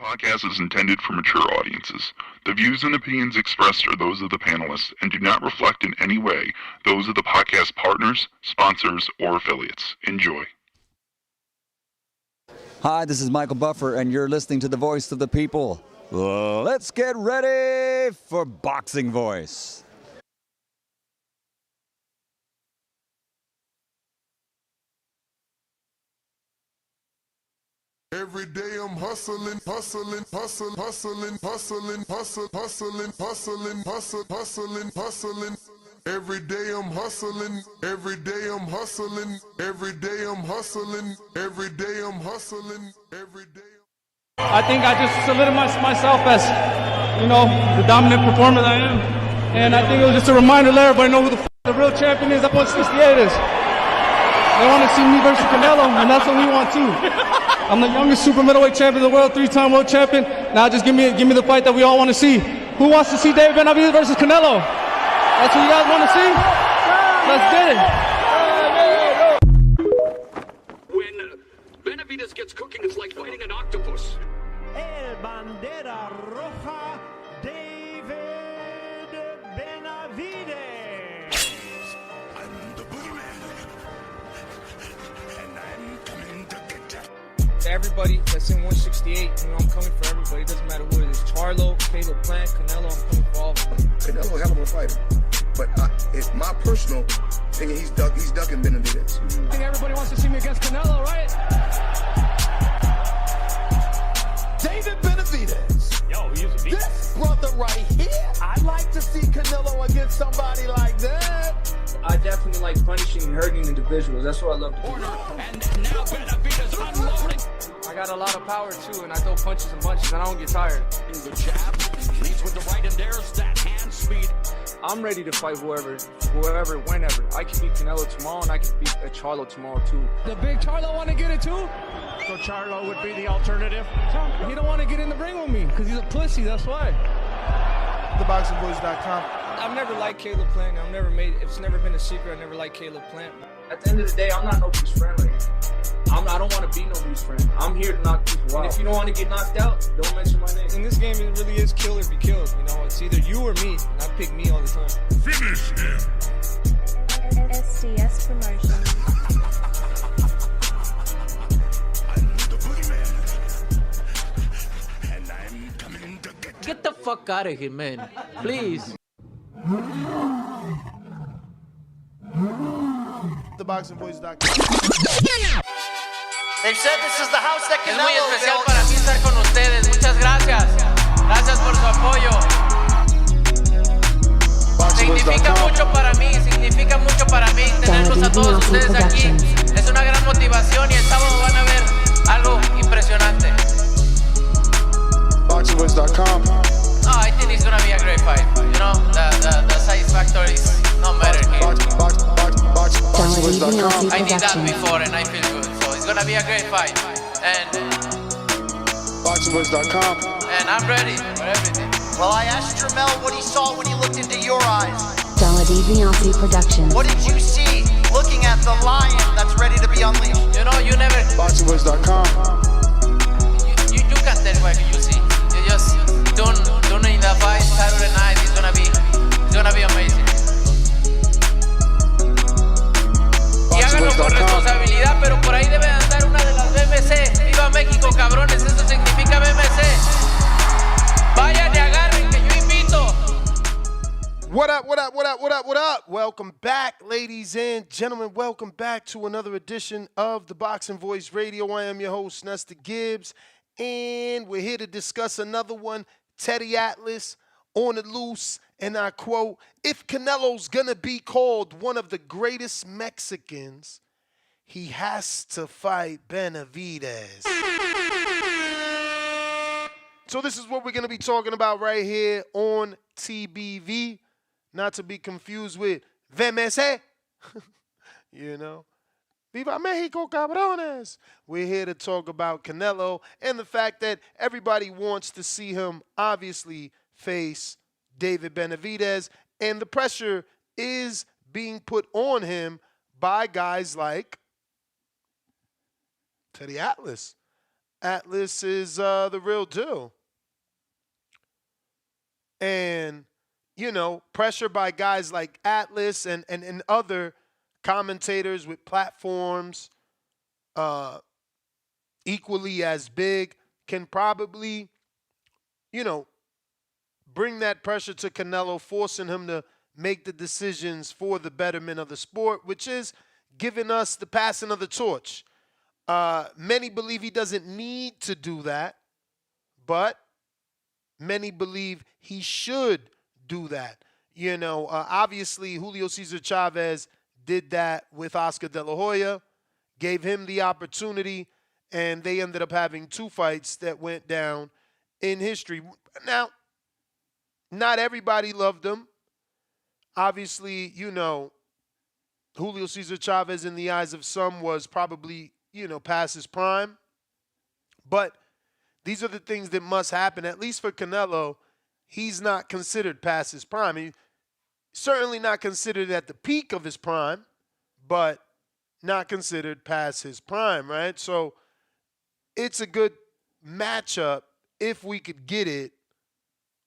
podcast is intended for mature audiences. The views and opinions expressed are those of the panelists and do not reflect in any way those of the podcast partners, sponsors, or affiliates. Enjoy. Hi, this is Michael Buffer, and you're listening to the Voice of the People. Let's get ready for Boxing Voice. Every day I'm hustling. Every day I'm hustling. Every day I'm hustling. Every day I'm hustling. Every day I'm hustling. Every day. I think I just solidified myself as, the dominant performer that I am. And I think it was just a reminder to let everybody know who the real champion is. That's what 68 is. They want to see me versus Canelo, and that's what we want too. I'm the youngest super middleweight champion of the world, 3-time world champion. Now just give me the fight that we all want to see. Who wants to see David Benavidez versus Canelo? That's what you guys want to see? Let's get it. When Benavidez gets cooking, it's like fighting an octopus. El Bandera Roja, David Benavidez. I'm the boogeyman, and I'm coming to get you. To everybody that's in 168, I'm coming for everybody. It doesn't matter who it is. Charlo, Caleb Plant, Canelo, I'm coming for all of them. Canelo, hell of a fighter. But it's my personal opinion, he's ducking Benavidez. I think everybody wants to see me against Canelo, right? David Benavidez. Yo, he used to be. This brother right here, I'd like to see Canelo against somebody like that. I definitely like punishing and hurting individuals. That's what I love to do. And now Benavidez unloading. I got a lot of power too, and I throw punches and bunches, and I don't get tired. The jab leads with the right, and there's that hand speed. I'm ready to fight whoever, whenever. I can beat Canelo tomorrow, and I can beat Charlo tomorrow too. The big Charlo want to get it too? So Charlo would be the alternative. He don't want to get in the ring with me because he's a pussy, that's why. TheBoxingVoice.com. I've never liked Caleb Plant. It's never been a secret. I never liked Caleb Plant. At the end of the day, I'm not nobody's friend right here. I don't want to be nobody's friend. I'm here to knock people out. And if you don't want to get knocked out, don't mention my name. In this game, it really is kill or be killed. It's either you or me, and I pick me all the time. Finish him. SDS Promotion. I'm the boogeyman, and I'm coming to get you. Get the fuck out of here, man. Please. TheBoxingVoice.com. They've said this is the house that Es Canelo muy especial built. para mí estar con ustedes. Muchas gracias. Gracias por su apoyo. Significa mucho para mí tenerlos a todos ustedes aquí. Es una gran motivación y el sábado van a ver algo impresionante. BoxingVoice.com. Oh, I think it's gonna be a great fight. The size factor is no matter here. BoxingVoice.com. I did that before and I feel good. So it's gonna be a great fight. And BoxingVoice.com. I'm ready for everything. Well, I asked Jermel what he saw when he looked into your eyes. Beyonce Productions. What did you see looking at the lion that's ready to be unleashed? You never. BoxingVoice.com. You can't tell what you see. You just don't in the fight Saturday night. It's gonna be amazing. Y háganlo con responsabilidad, pero por ahí debe andar una de las BMC. ¡Viva México, cabrones! Eso significa BMC. Vayan y agarren que yo invito. What up? Welcome back, ladies and gentlemen. Welcome back to another edition of the Boxing Voice Radio. I am your host, Nestor Gibbs, and we're here to discuss another one, Teddy Atlas, on the loose, and I quote, if Canelo's gonna be called one of the greatest Mexicans, he has to fight Benavidez. So this is what we're gonna be talking about right here on TBV, not to be confused with VMC. Viva Mexico, cabrones. We're here to talk about Canelo and the fact that everybody wants to see him obviously face David Benavidez, and the pressure is being put on him by guys like Teddy Atlas Atlas is the real deal. And, pressure by guys like Atlas and other commentators with platforms equally as big can probably, bring that pressure to Canelo, forcing him to make the decisions for the betterment of the sport, which is giving us the passing of the torch. Many believe he doesn't need to do that, but many believe he should do that. Obviously, Julio Cesar Chavez did that with Oscar De La Hoya, gave him the opportunity, and they ended up having 2 fights that went down in history. Now, not everybody loved him. Obviously, Julio Cesar Chavez in the eyes of some was probably, past his prime. But these are the things that must happen. At least for Canelo, he's not considered past his prime. He's certainly not considered at the peak of his prime, but not considered past his prime, right? So it's a good matchup if we could get it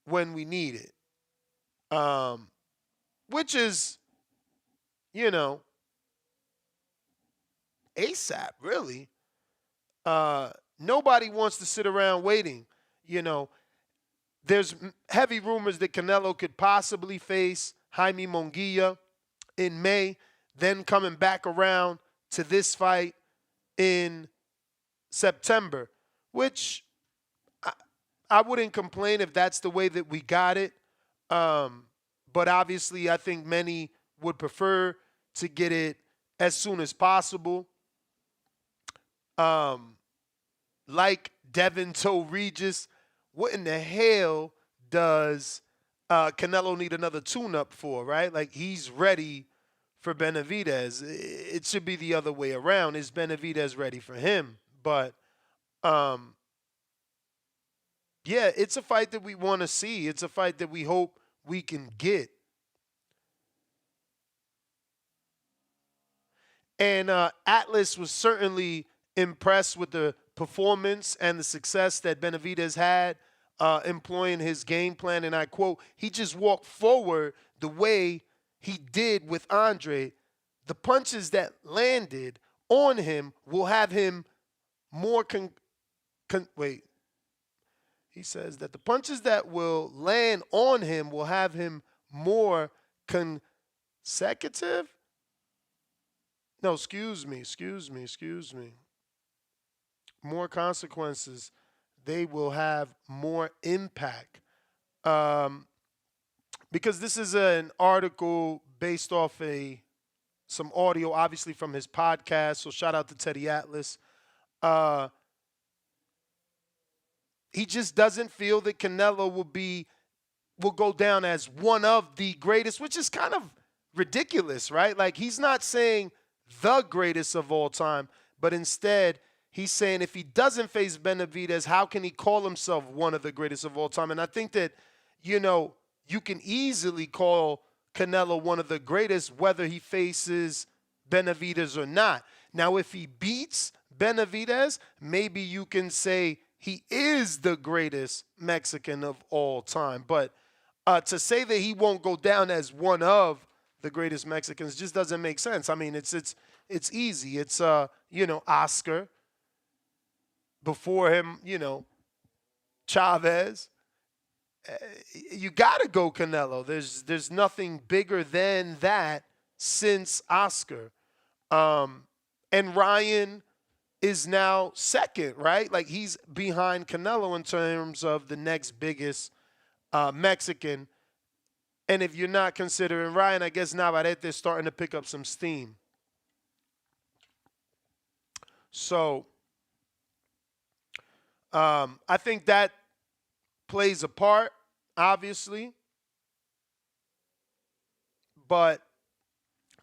when we need it. Which is, ASAP, really. Nobody wants to sit around waiting. There's heavy rumors that Canelo could possibly face Jaime Munguia in May, then coming back around to this fight in September, which I wouldn't complain if that's the way that we got it. But obviously, I think many would prefer to get it as soon as possible. Like Devin Toe Regis, what in the hell does Canelo need another tune-up for, right? Like, he's ready for Benavidez. It should be the other way around. Is Benavidez ready for him? But, yeah, it's a fight that we want to see. It's a fight that we hope we can get. And Atlas was certainly impressed with the performance and the success that Benavidez had employing his game plan. And I quote, he just walked forward the way he did with Andre. The punches that landed on him will have him more He says that the punches that will land on him will have him more consecutive. No, excuse me. More consequences. They will have more impact. Because this is an article based off some audio, obviously, from his podcast. So shout out to Teddy Atlas. He just doesn't feel that Canelo will go down as one of the greatest, which is kind of ridiculous, right? Like, he's not saying the greatest of all time, but instead he's saying if he doesn't face Benavidez, how can he call himself one of the greatest of all time? And I think that, you can easily call Canelo one of the greatest whether he faces Benavidez or not. Now, if he beats Benavidez, maybe you can say he is the greatest Mexican of all time. But to say that he won't go down as one of the greatest Mexicans just doesn't make sense. I mean, it's easy. It's Oscar. Before him, Chavez. You got to go Canelo. There's nothing bigger than that since Oscar. And Ryan is now second, right? Like, he's behind Canelo in terms of the next biggest Mexican. And if you're not considering Ryan, I guess Navarrete is starting to pick up some steam. So I think that plays a part, obviously. But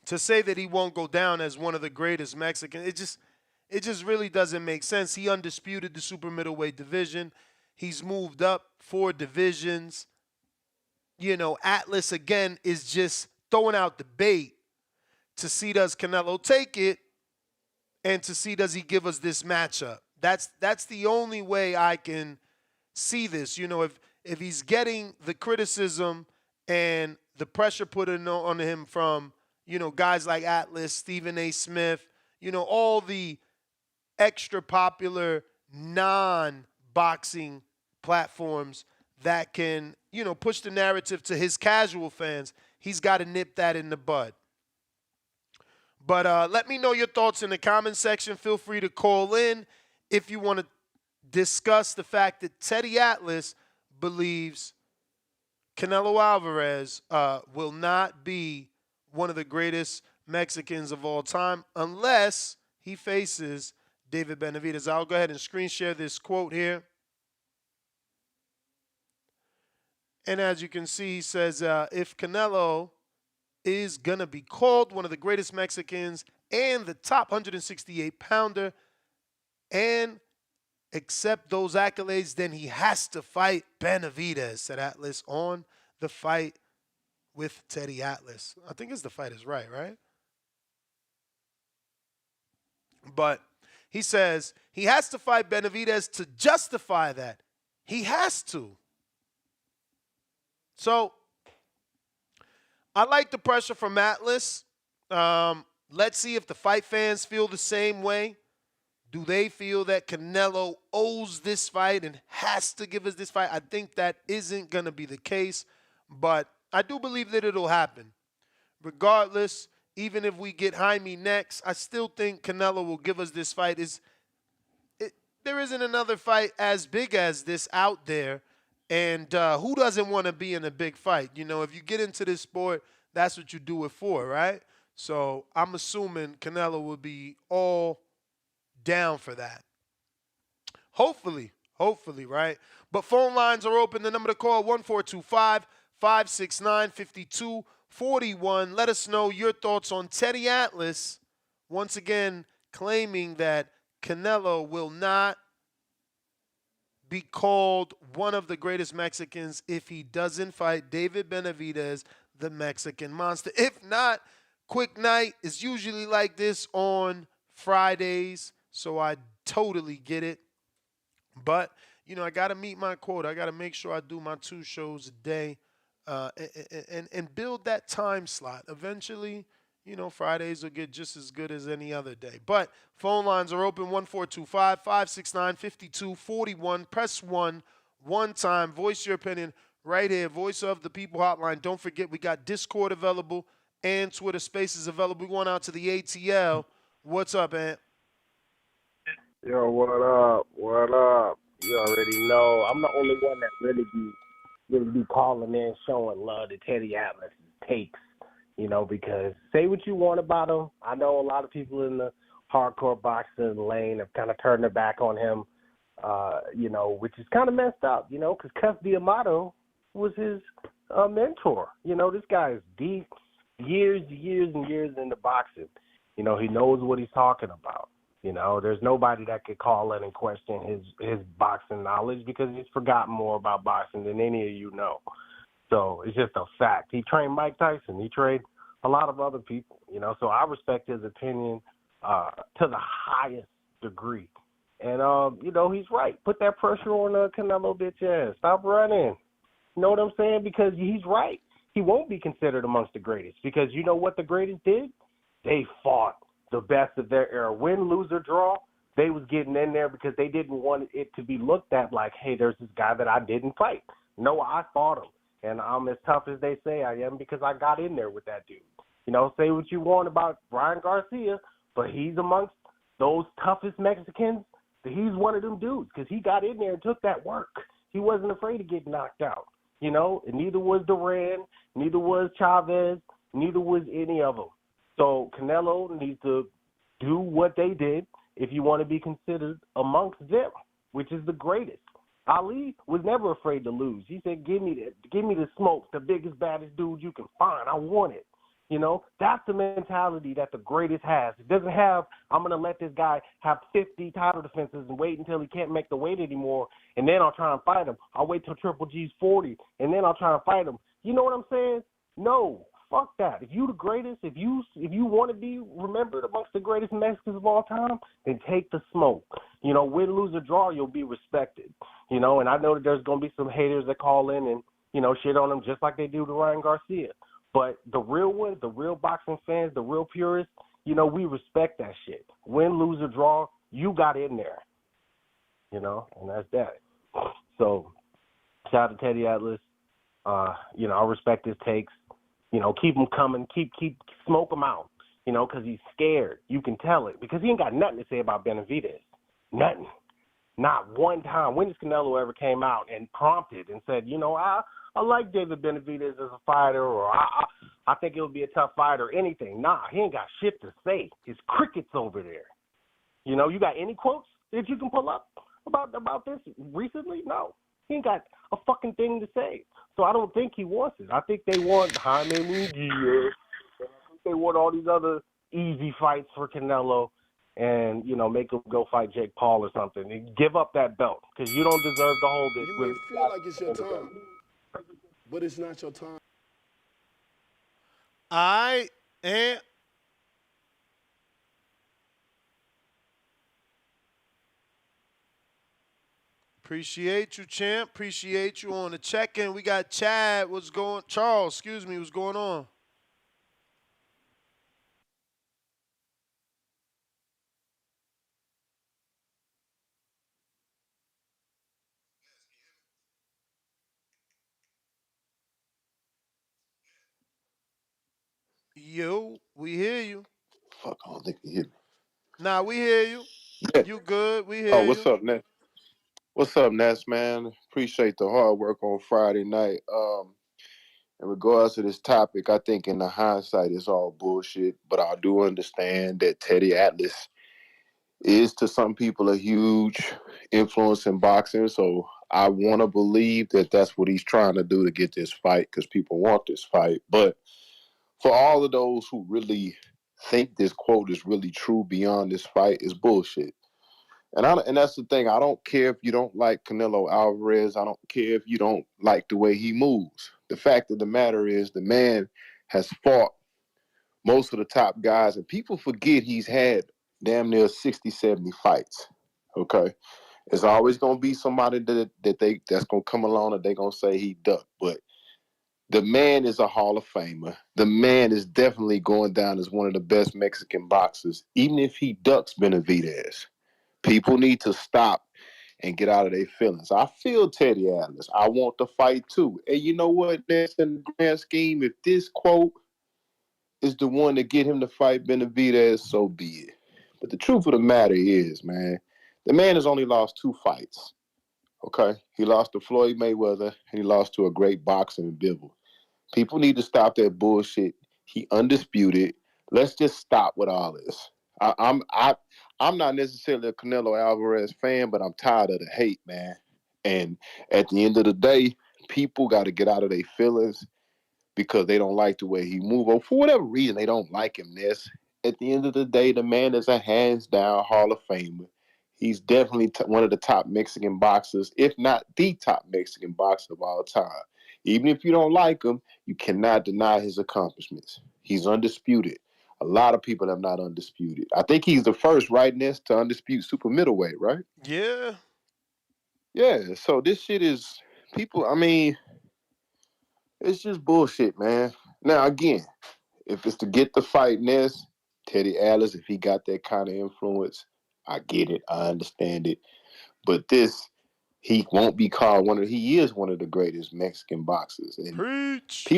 to say that he won't go down as one of the greatest Mexicans, it just really doesn't make sense. He undisputed the super middleweight division. He's moved up 4 divisions. Atlas, again, is just throwing out the bait to see does Canelo take it and to see does he give us this matchup. That's the only way I can see this. If he's getting the criticism and the pressure put on him from, guys like Atlas, Stephen A. Smith, all the extra popular non-boxing platforms that can, push the narrative to his casual fans, he's got to nip that in the bud. But let me know your thoughts in the comment section. Feel free to call in if you want to discuss the fact that Teddy Atlas believes Canelo Alvarez will not be one of the greatest Mexicans of all time unless he faces David Benavidez. I'll go ahead and screen share this quote here. And as you can see, he says, if Canelo is going to be called one of the greatest Mexicans and the top 168-pounder and accept those accolades, then he has to fight Benavidez, said Atlas on the fight with Teddy Atlas. I think The Fight Is Right? But he says he has to fight Benavidez to justify that. He has to. So I like the pressure from Atlas. Let's see if the fight fans feel the same way. Do they feel that Canelo owes this fight and has to give us this fight? I think that isn't going to be the case, but I do believe that it'll happen. Regardless, even if we get Jaime next, I still think Canelo will give us this fight. There isn't another fight as big as this out there, and who doesn't want to be in a big fight? If you get into this sport, that's what you do it for, right? So I'm assuming Canelo will be all down for that. Hopefully, right? But phone lines are open. The number to call, 1-425-569-5241. Let us know your thoughts on Teddy Atlas, once again claiming that Canelo will not be called one of the greatest Mexicans if he doesn't fight David Benavidez, the Mexican Monster. If not, Quick Night is usually like this on Fridays, so I totally get it. But, I got to meet my quota. I got to make sure I do my 2 shows a day and build that time slot. Eventually, Fridays will get just as good as any other day. But phone lines are open, 1-425-569-5241. Press 1 one time. Voice your opinion right here. Voice of the People hotline. Don't forget, we got Discord available and Twitter Spaces available. We going out to the ATL. What's up, Ant? Yo, what up? What up? You already know. I'm the only one that really be calling in, showing love to Teddy Atlas' takes, because say what you want about him. I know a lot of people in the hardcore boxing lane have kind of turned their back on him, which is kind of messed up, because Cus D'Amato was his mentor. This guy is deep, years and years into boxing. He knows what he's talking about. There's nobody that could call in and question his boxing knowledge because he's forgotten more about boxing than any of you know. So it's just a fact. He trained Mike Tyson. He trained a lot of other people, So I respect his opinion to the highest degree. And, he's right. Put that pressure on Canelo bitch ass. Stop running. You know what I'm saying? Because he's right. He won't be considered amongst the greatest because you know what the greatest did? They fought the best of their era. Win, lose, or draw, they was getting in there because they didn't want it to be looked at like, hey, there's this guy that I didn't fight. No, I fought him. And I'm as tough as they say I am because I got in there with that dude. Say what you want about Brian Garcia, but he's amongst those toughest Mexicans. He's one of them dudes because he got in there and took that work. He wasn't afraid to get knocked out, and neither was Duran, neither was Chavez, neither was any of them. So Canelo needs to do what they did if you want to be considered amongst them, which is the greatest. Ali was never afraid to lose. He said, give me the smoke, the biggest, baddest dude you can find. I want it. That's the mentality that the greatest has. It doesn't have, I'm going to let this guy have 50 title defenses and wait until he can't make the weight anymore, and then I'll try and fight him. I'll wait till Triple G's 40, and then I'll try and fight him. You know what I'm saying? No. Fuck that. If you the greatest, if you want to be remembered amongst the greatest Mexicans of all time, then take the smoke. You know, win, lose, or draw, you'll be respected. You know, and I know that there's going to be some haters that call in and, you know, shit on him just like they do to Ryan Garcia. But the real ones, the real boxing fans, the real purists, you know, we respect that shit. Win, lose, or draw, you got in there. You know, and that's that. So, shout out to Teddy Atlas. You know, I respect his takes. You know, keep him coming. Keep smoke him out. You know, because he's scared. You can tell it. Because he ain't got nothing to say about Benavidez. Nothing. Not one time. When has Canelo ever came out and prompted and said, you know, I like David Benavidez as a fighter, or I think it'll be a tough fight or anything. Nah, he ain't got shit to say. It's crickets over there. You know, you got any quotes that you can pull up about this recently? No. He ain't got a fucking thing to say. So I don't think he wants it. I think they want Jaime Munguia. I think they want all these other easy fights for Canelo and, you know, make him go fight Jake Paul or something. And give up that belt because you don't deserve to hold it. You may feel like it's your time, but it's not your time. All right, and appreciate you, champ. Appreciate you on the check-in. We got Chad. Charles, excuse me. What's going on? Yo, we hear you. Fuck, I don't think he hit me. Nah, we hear you. Yeah. You good? We hear Oh, you. what's up, Ness? What's up, Ness, man? Appreciate the hard work on Friday night. In regards to this topic, I think in the hindsight it's all bullshit, but I do understand that Teddy Atlas is to some people a huge influence in boxing. So I want to believe that that's what he's trying to do to get this fight because people want this fight. But for all of those who really think this quote is really true beyond this fight is bullshit. And that's the thing. I don't care if you don't like Canelo Alvarez. I don't care if you don't like the way he moves. The fact of the matter is the man has fought most of the top guys, and people forget he's had damn near 60, 70 fights. Okay? There's always going to be somebody that's going to come along and they're going to say he ducked. But the man is a Hall of Famer. The man is definitely going down as one of the best Mexican boxers, even if he ducks Benavidez. People need to stop and get out of their feelings. I feel Teddy Atlas. I want the fight too. And you know what? That's in the grand scheme. If this quote is the one to get him to fight Benavidez, so be it. But the truth of the matter is, man, the man has only lost 2 fights. Okay? He lost to Floyd Mayweather and he lost to a great boxer in Bivol. People need to stop that bullshit. He undisputed. Let's just stop with all this. I'm not necessarily a Canelo Alvarez fan, but I'm tired of the hate, man. And at the end of the day, people got to get out of their feelings because they don't like the way he moves, or for whatever reason they don't like him. At the end of the day, the man is a hands down Hall of Famer. He's definitely one of the top Mexican boxers, if not the top Mexican boxer of all time. Even if you don't like him, you cannot deny his accomplishments. He's undisputed. A lot of people have not undisputed. I think he's the first, right, Ness, to undispute super middleweight, right? Yeah. Yeah, so this shit is, people, I mean, it's just bullshit, man. Now, again, if it's to get the fight, Ness, Teddy Atlas, if he got that kind of influence, I get it. I understand it. But this, he won't be called he is one of the greatest Mexican boxers. And Preach.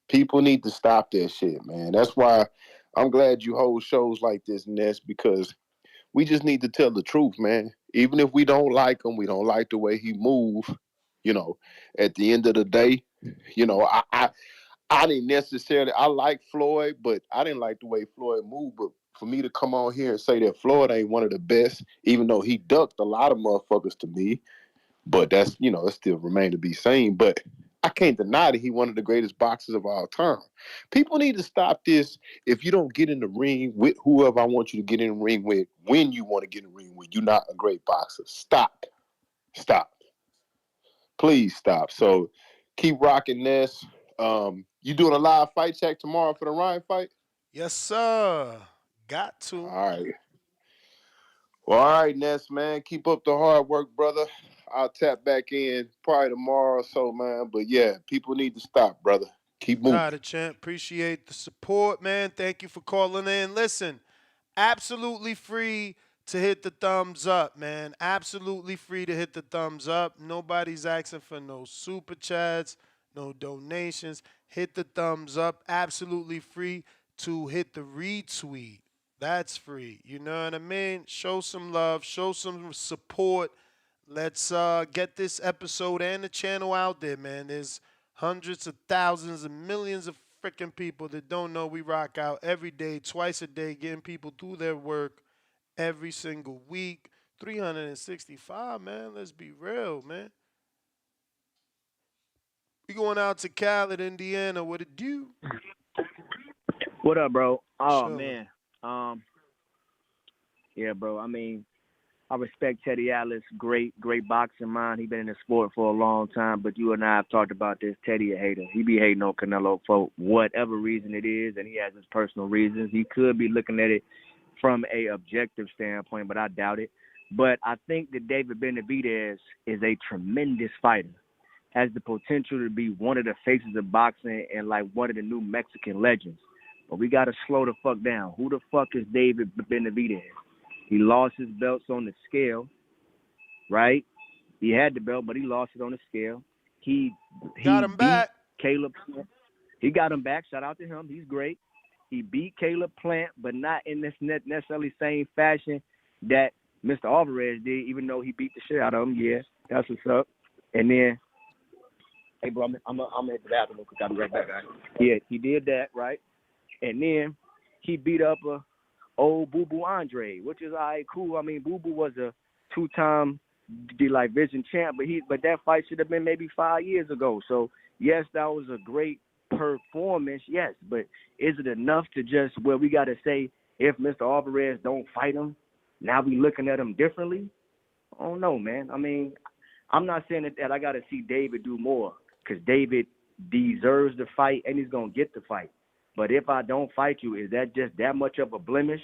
People need to stop that shit, man. That's why I'm glad you hold shows like this, Ness, because we just need to tell the truth, man. Even if we don't like him, we don't like the way he move, you know, at the end of the day, you know, I didn't necessarily, I like Floyd, but I didn't like the way Floyd moved. But for me to come on here and say that Floyd ain't one of the best, even though he ducked a lot of motherfuckers to me, but that's, you know, it still remains to be seen. But I can't deny that he's one of the greatest boxers of all time. People need to stop this. If you don't get in the ring with whoever I want you to get in the ring with, when you want to get in the ring with, you're not a great boxer. Stop. Stop. Please stop. So keep rocking this. You doing a live fight check tomorrow for the Ryan fight? Yes, sir. Got to. All right. Well, all right, Ness, man. Keep up the hard work, brother. I'll tap back in probably tomorrow or so, man. But yeah, people need to stop, brother. Keep moving. Got it, champ. Appreciate the support, man. Thank you for calling in. Listen, absolutely free to hit the thumbs up, man. Absolutely free to hit the thumbs up. Nobody's asking for no super chats, no donations. Hit the thumbs up. Absolutely free to hit the retweet. That's free. You know what I mean? Show some love, show some support. Let's get this episode and the channel out there, man. There's hundreds of thousands and millions of freaking people that don't know we rock out every day, twice a day, getting people through their work every single week. 365, man. Let's be real, man. We going out to Khaled, Indiana. What it do? What up, bro? Oh, Sure. man. Yeah, bro. I mean, I respect Teddy Atlas. Great boxing mind. He been in the sport for a long time, but you and I have talked about this. Teddy a hater. He be hating on Canelo for whatever reason it is, and he has his personal reasons. He could be looking at it from a objective standpoint, but I doubt it. But I think that David Benavidez is a tremendous fighter. Has the potential to be one of the faces of boxing and like one of the new Mexican legends. But we got to slow the fuck down. Who the fuck is David Benavidez? He lost his belts on the scale, right? He had the belt, but he lost it on the scale. He got him beat back. Caleb Plant. He got him back. Shout out to him. He's great. He beat Caleb Plant, but not in this necessarily same fashion that Mr. Alvarez did, even though he beat the shit out of him. Yeah, that's what's up. And then, hey, bro, I'm gonna hit the bathroom because I'll be right back, guys. Yeah, he did that, right? And then he beat up a old Boo Boo Andre, which is all right, cool. I mean, Boo Boo was a two-time division champ, but that fight should have been maybe 5 years ago. So, yes, that was a great performance, yes, but is it enough to just where we got to say if Mr. Alvarez don't fight him, now we looking at him differently? I don't know, man. I mean, I'm not saying that I got to see David do more because David deserves the fight and he's going to get the fight. But if I don't fight you, is that just that much of a blemish?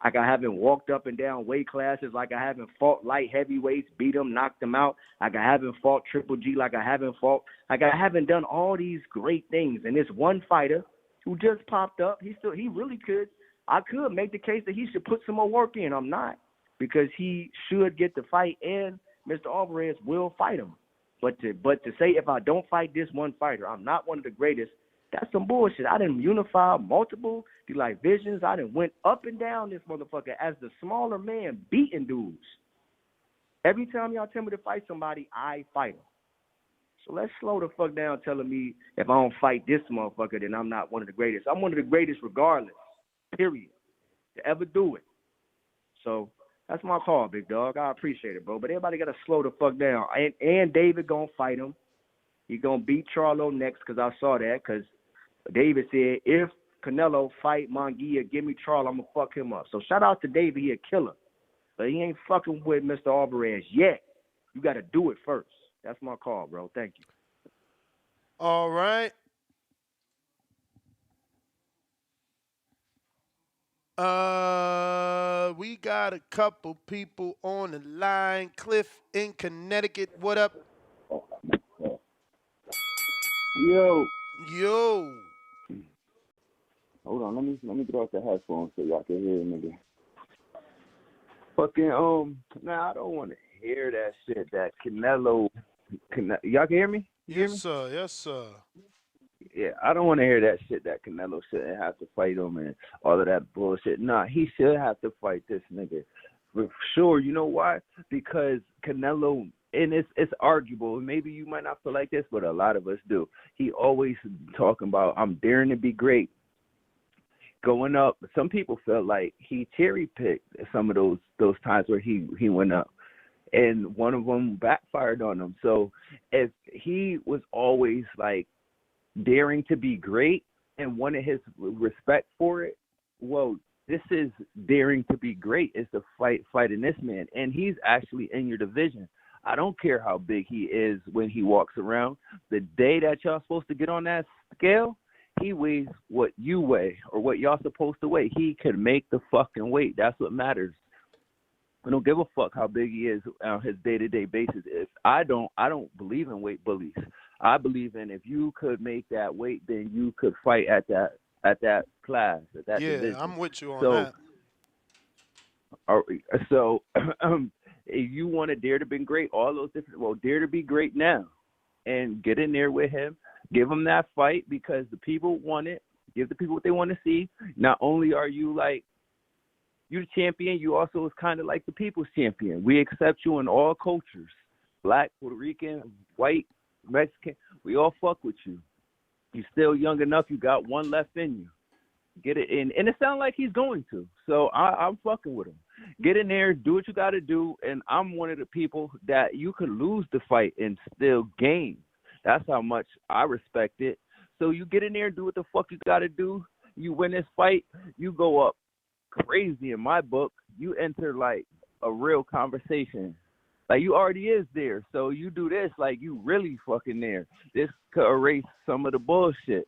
Like I haven't walked up and down weight classes, like I haven't fought light heavyweights, beat them, knocked them out, like I haven't fought Triple G, like I haven't done all these great things. And this one fighter who just popped up, he really could. I could make the case that he should put some more work in. I'm not, because he should get the fight, and Mr. Alvarez will fight him. But to say if I don't fight this one fighter, I'm not one of the greatest, that's some bullshit. I done unify multiple divisions. I done went up and down this motherfucker as the smaller man beating dudes. Every time y'all tell me to fight somebody, I fight them. So let's slow the fuck down telling me if I don't fight this motherfucker, then I'm not one of the greatest. I'm one of the greatest regardless, period, to ever do it. So that's my call, big dog. I appreciate it, bro. But everybody got to slow the fuck down. And David going to fight him. He going to beat Charlo next because I saw that because David said, if Canelo fight Munguia, give me Charlo, I'm going to fuck him up. So shout out to David. He a killer. But he ain't fucking with Mr. Alvarez yet. You got to do it first. That's my call, bro. Thank you. All right. We got a couple people on the line. Cliff in Connecticut. What up? Yo. Hold on, let me get off the headphones so y'all can hear nigga. Fucking I don't want to hear that shit that Canelo. Y'all can hear me? Yes, sir. Yeah, I don't want to hear that shit that Canelo shouldn't have to fight him and all of that bullshit. Nah, he should have to fight this nigga for sure. You know why? Because Canelo, and it's arguable. Maybe you might not feel like this, but a lot of us do. He always talking about, I'm daring to be great. Going up, some people felt like he cherry-picked some of those times where he went up. And one of them backfired on him. So if he was always like daring to be great and wanted his respect for it, well, this is daring to be great, is to fighting this man. And he's actually in your division. I don't care how big he is when he walks around. The day that y'all supposed to get on that scale, he weighs what you weigh or what y'all supposed to weigh. He could make the fucking weight. That's what matters. I don't give a fuck how big he is on his day-to-day basis. I don't believe in weight bullies. I believe in if you could make that weight, then you could fight at that class, at that division. I'm with you on that. So if you want to dare to be great, all those different, dare to be great now and get in there with him, give him that fight because the people want it. Give the people what they want to see. Not only are you like, you're the champion, you also is kind of like the people's champion. We accept you in all cultures, Black, Puerto Rican, white, Mexican. We all fuck with you. You're still young enough. You got one left in you. Get it in. And it sounds like he's going to. So I'm fucking with him. Get in there, do what you got to do. And I'm one of the people that you could lose the fight and still gain. That's how much I respect it. So you get in there, do what the fuck you got to do. You win this fight, you go up crazy in my book. You enter like a real conversation. Like you already is there. So you do this like you really fucking there. This could erase some of the bullshit.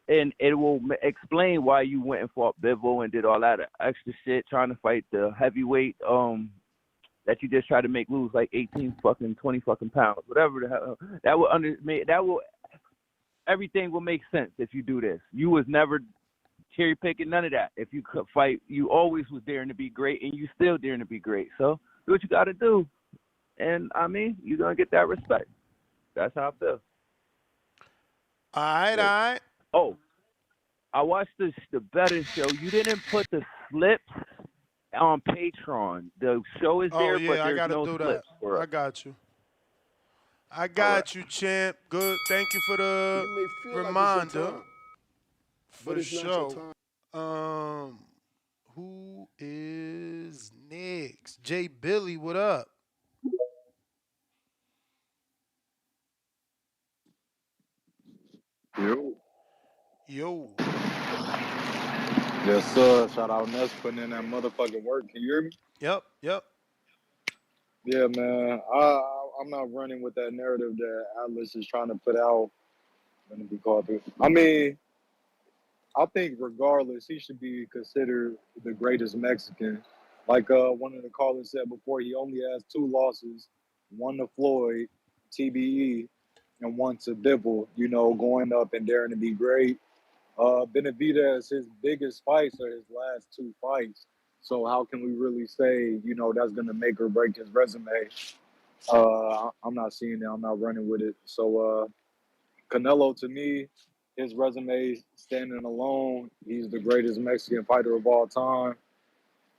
And it will explain why you went and fought Bivol and did all that extra shit trying to fight the heavyweight that you just tried to make lose like 18 fucking 20 fucking pounds. Whatever the hell. Everything will make sense if you do this. You was never cherry picking, none of that. If you could fight, you always was daring to be great and you still daring to be great. So do what you got to do. And I mean, you're going to get that respect. That's how I feel. All right. Oh, I watched the betting show. You didn't put the slips on Patreon. The show is there, but there's no slips for us. I got you, champ. Good. Thank you for the reminder. For the show. Who is next? Jay Billy, what up? Yo. Yes, sir. Shout out Ness putting in that motherfucking work. Can you hear me? Yep. Yeah, man. I'm not running with that narrative that Atlas is trying to put out. Gonna be called through. I mean, I think regardless, he should be considered the greatest Mexican. Like one of the callers said before, he only has 2 losses, one to Floyd, TBE, and one to Bivol, going up and daring to be great. Benavidez, his biggest fights are his last 2 fights. So how can we really say, that's going to make or break his resume? I'm not seeing it. I'm not running with it. So Canelo, to me, his resume standing alone, he's the greatest Mexican fighter of all time.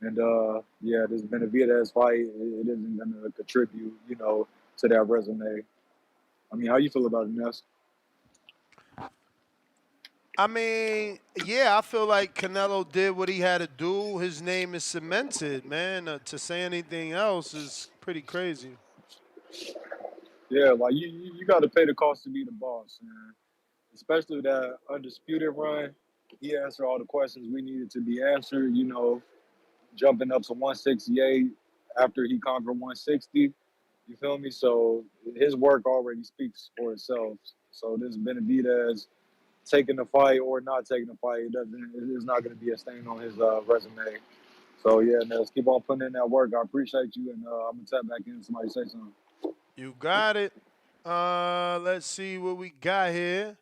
And, this Benavidez fight, it isn't going to contribute, to that resume. I mean, how you feel about it, Ness? I mean, I feel like Canelo did what he had to do. His name is cemented, man. To say anything else is pretty crazy. Yeah, like you got to pay the cost to be the boss, man. Especially that undisputed run. He answered all the questions we needed to be answered, jumping up to 168 after he conquered 160. You feel me? So his work already speaks for itself. So this Benavidez taking the fight or not taking the fight, it's not going to be a stain on his resume. So yeah, let's keep on putting in that work. I appreciate you, and I'm gonna tap back in. Somebody say something. You got it. Let's see what we got here.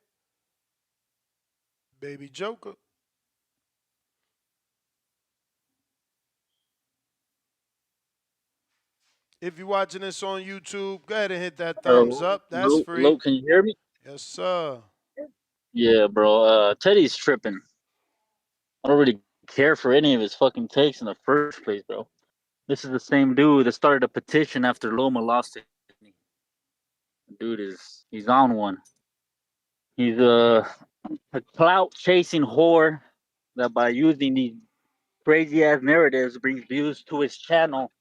Baby Joker. If you're watching this on YouTube, go ahead and hit that thumbs up. That's free. Luke, can you hear me? Yes, sir. Yeah, bro. Teddy's tripping. I don't really care for any of his fucking takes in the first place, bro. This is the same dude that started a petition after Loma lost it. Dude he's on one. He's a clout chasing whore that by using these crazy ass narratives brings views to his channel.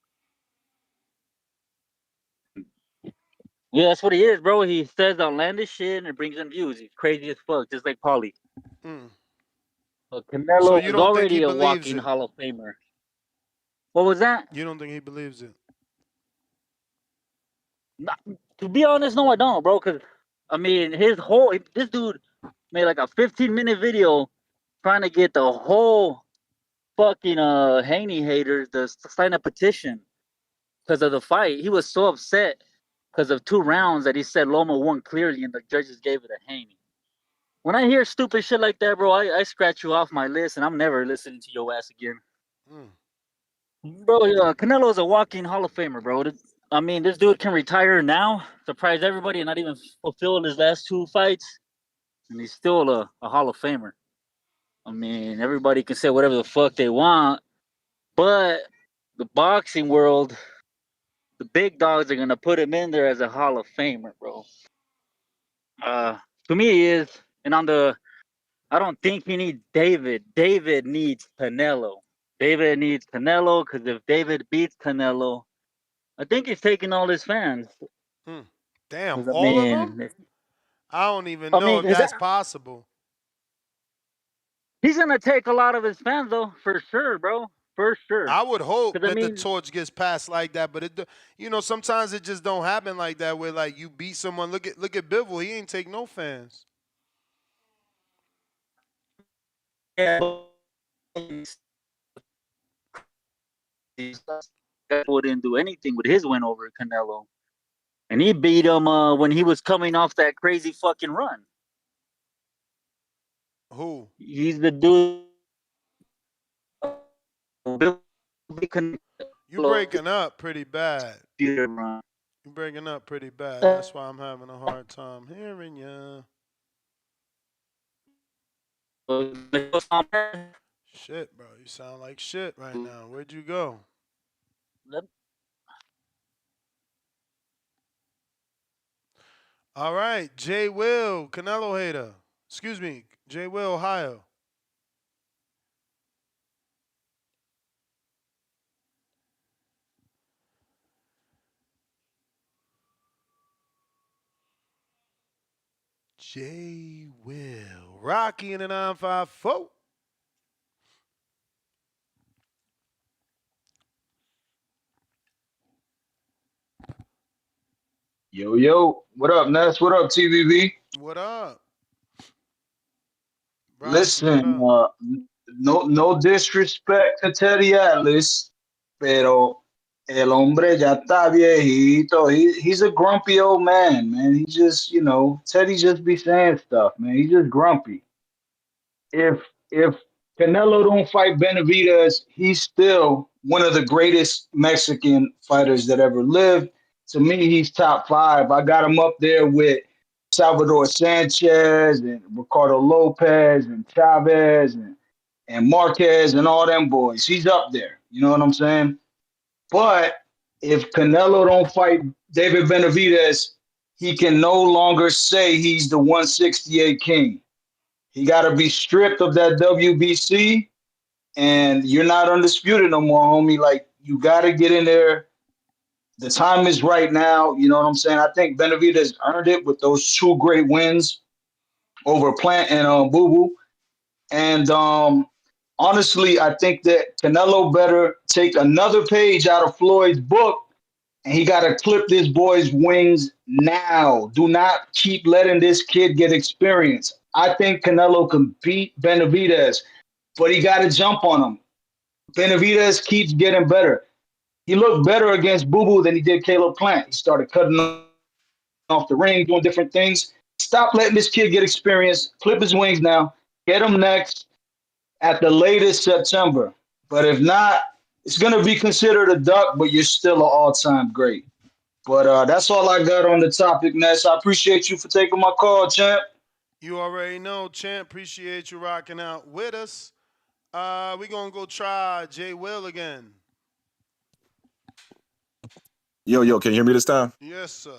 Yeah, that's what he is, bro. He says outlandish shit and it brings in views. He's crazy as fuck, just like Paulie. Canelo is already a walking Hall of Famer. What was that? You don't think he believes it? To be honest, no, I don't, bro. Because, I mean, this dude, made like a 15-minute video trying to get the whole fucking Haney haters to sign a petition because of the fight. He was so upset because of 2 rounds that he said Loma won clearly and the judges gave it to Haney. When I hear stupid shit like that, bro, I scratch you off my list and I'm never listening to your ass again. Bro, Canelo is a walking Hall of Famer, bro. I mean, this dude can retire now, surprise everybody, and not even fulfill his last 2 fights, and he's still a Hall of Famer. I mean, everybody can say whatever the fuck they want, but the boxing world, the big dogs are gonna put him in there as a Hall of Famer, bro. To me, he is. And I don't think he needs David. David needs Canelo. David needs Canelo because if David beats Canelo, I think he's taking all his fans. Damn, 'Cause, all of them? I don't even know if that's possible. He's gonna take a lot of his fans though, for sure, bro. For sure. I would hope that the torch gets passed like that, but sometimes it just don't happen like that. Where like you beat someone. Look at Bivol. He ain't take no fans. Yeah. Wouldn't do anything with his win over Canelo, and he beat him when he was coming off that crazy fucking run. Who? He's the dude. You breaking up pretty bad. You breaking up pretty bad. That's why I'm having a hard time hearing you. Shit, bro. You sound like shit right now. Where'd you go? All right, J. Will, Canelo hater. Excuse me, J. Will, Ohio. J. Will, Rocky in the 954. Yo, what up, Ness? What up, TVB? What up? Rocky, listen, no disrespect to Teddy Atlas, pero el hombre ya está viejito. He's a grumpy old man. He just, Teddy just be saying stuff, man. He's just grumpy. If Canelo don't fight Benavidez, he's still one of the greatest Mexican fighters that ever lived. To me, he's top 5. I got him up there with Salvador Sanchez and Ricardo Lopez and Chavez and Marquez and all them boys. He's up there. You know what I'm saying? But if Canelo don't fight David Benavidez, he can no longer say he's the 168 king. He got to be stripped of that WBC, and you're not undisputed no more, homie. Like, you got to get in there. The time is right now. You know what I'm saying? I think Benavidez earned it with those 2 great wins over Plant and Boo Boo. And honestly, I think that Canelo better take another page out of Floyd's book, and he got to clip this boy's wings now. Do not keep letting this kid get experience. I think Canelo can beat Benavidez, but he got to jump on him. Benavidez keeps getting better. He looked better against Boo Boo than he did Caleb Plant. He started cutting off the ring, doing different things. Stop letting this kid get experience. Clip his wings now. Get him next at the latest September. But if not, it's going to be considered a duck, but you're still an all-time great. But that's all I got on the topic, Ness. I appreciate you for taking my call, champ. You already know, champ. Appreciate you rocking out with us. We're going to go try J. Will again. Yo, can you hear me this time? Yes, sir.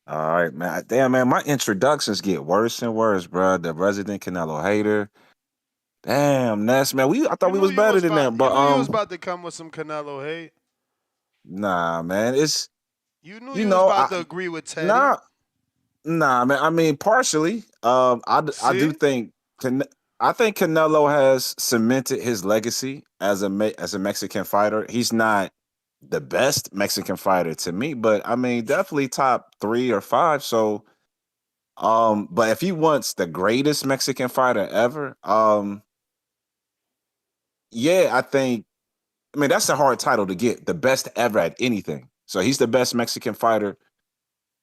All right, man. Damn, man, my introductions get worse and worse, bro. The resident Canelo hater. Damn, Ness, man. I thought we was better than that, but you was about to come with some Canelo hate. Nah, man. It's you knew you was about to agree with Teddy. Nah, man. I mean, partially. I do think I think Canelo has cemented his legacy as a Mexican fighter. He's not the best Mexican fighter to me, but I mean, definitely top 3 or 5. So But if he wants the greatest Mexican fighter ever, yeah, I mean, that's a hard title to get. The best ever at anything. So he's the best Mexican fighter.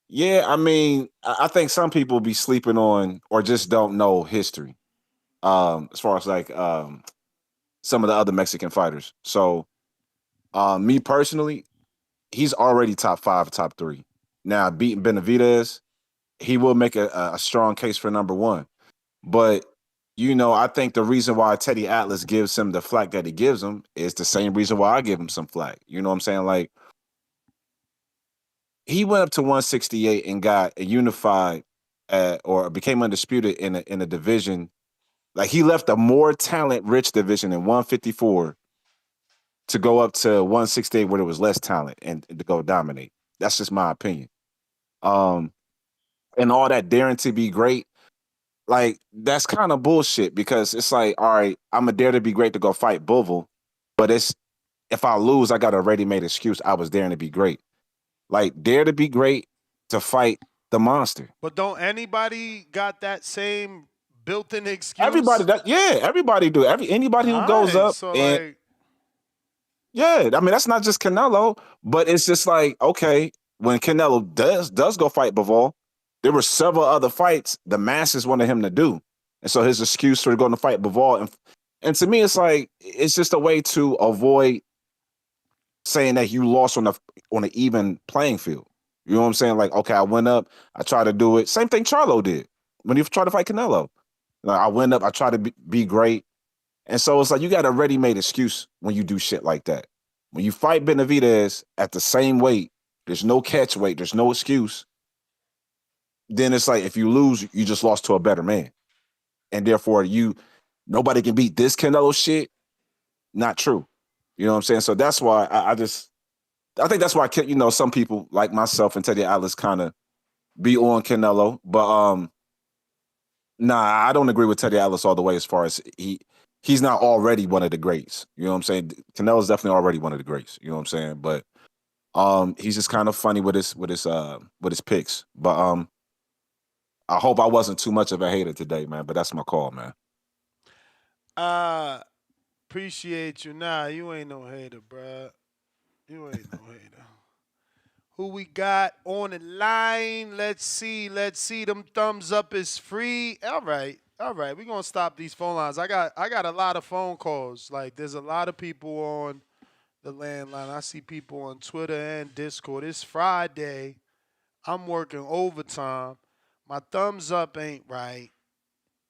Yeah, I mean, I think some people be sleeping on or just don't know history. As far as like some of the other Mexican fighters. So me personally, he's already top 5, top 3. Now beating Benavidez, he will make a strong case for number 1. But I think the reason why Teddy Atlas gives him the flack that he gives him is the same reason why I give him some flack. You know what I'm saying? Like he went up to 168 and got a unified or became undisputed in a division. Like he left a more talent rich division in 154 to go up to 168 where there was less talent and to go dominate. That's just my opinion. And all that daring to be great, like that's kind of bullshit because it's like, all right, I'm a dare to be great to go fight Bivol, but it's if I lose, I got a ready-made excuse. I was daring to be great. Like dare to be great to fight the monster. But don't anybody got that same built-in excuse? Everybody do. Anybody who goes up so and like, yeah, I mean that's not just Canelo, but it's just like okay, when Canelo does go fight Bivol, there were several other fights the masses wanted him to do, and so his excuse for going to fight Bivol, and to me it's like it's just a way to avoid saying that you lost on an even playing field. You know what I'm saying? Like okay, I went up, I tried to do it. Same thing Charlo did when he tried to fight Canelo. Like I went up, I tried to be great. And so it's like you got a ready-made excuse when you do shit like that. When you fight Benavidez at the same weight, there's no catch weight, there's no excuse. Then it's like if you lose, you just lost to a better man. And therefore nobody can beat this Canelo shit. Not true. You know what I'm saying? So that's why I think that's why some people like myself and Teddy Atlas kind of be on Canelo. But nah, I don't agree with Teddy Atlas all the way as far as he's not already one of the greats. You know what I'm saying? Canelo's definitely already one of the greats. You know what I'm saying? But he's just kind of funny with his picks. But I hope I wasn't too much of a hater today, man. But that's my call, man. Appreciate you. Nah, you ain't no hater, bruh. You ain't no hater. Who we got on the line? Let's see. Them thumbs up is free. All right. We're gonna stop these phone lines. I got a lot of phone calls. Like there's a lot of people on the landline. I see people on Twitter and Discord. It's Friday. I'm working overtime. My thumbs up ain't right.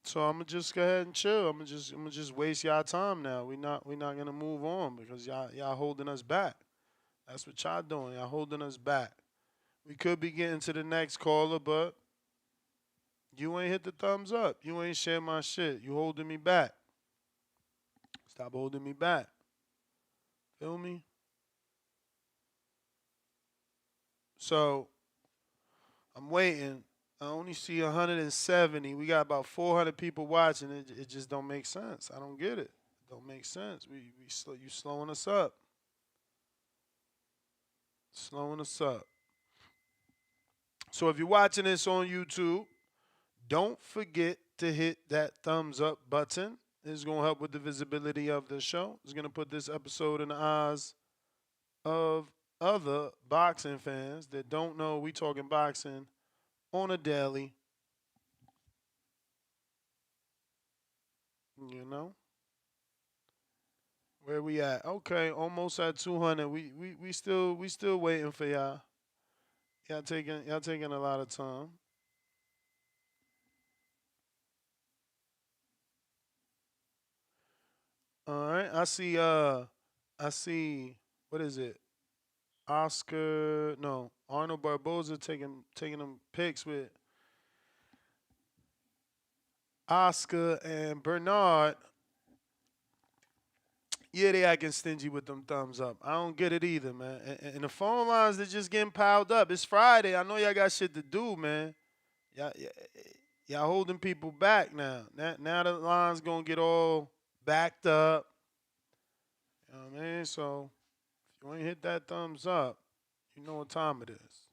So I'm gonna just go ahead and chill. I'm gonna just waste y'all time now. We're not gonna move on because y'all holding us back. That's what y'all doing. Y'all holding us back. We could be getting to the next caller, but you ain't hit the thumbs up. You ain't share my shit. You holding me back. Stop holding me back. Feel me? So I'm waiting. I only see 170. We got about 400 people watching. It just don't make sense. I don't get it. It don't make sense. You slowing us up. Slowing us up. So if you're watching this on YouTube, don't forget to hit that thumbs up button. It's going to help with the visibility of the show. It's going to put this episode in the eyes of other boxing fans that don't know we talking boxing on a daily. You know? Where we at? Okay, almost at 200. We still waiting for y'all. Y'all taking a lot of time. All right. I see what is it? Arnold Barboza taking them pics with Oscar and Bernard. Yeah, they acting stingy with them thumbs up. I don't get it either, man. And the phone lines, they're just getting piled up. It's Friday. I know y'all got shit to do, man. Y'all holding people back now. Now the line's going to get all backed up. You know what I mean? So if you ain't hit that thumbs up, you know what time it is.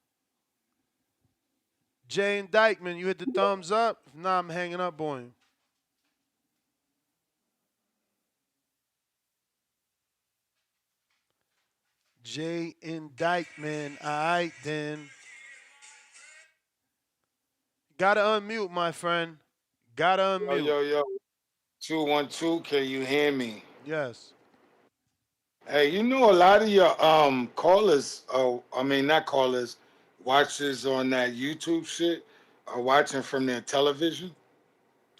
Jay and Dykeman, you hit the thumbs up? If not, I'm hanging up on you. Jay and Dykeman. All right, then. Gotta unmute, my friend. Gotta unmute. Yo. 212, can you hear me? Yes. Hey, you know a lot of your callers, not callers, watchers on that YouTube shit are watching from their television.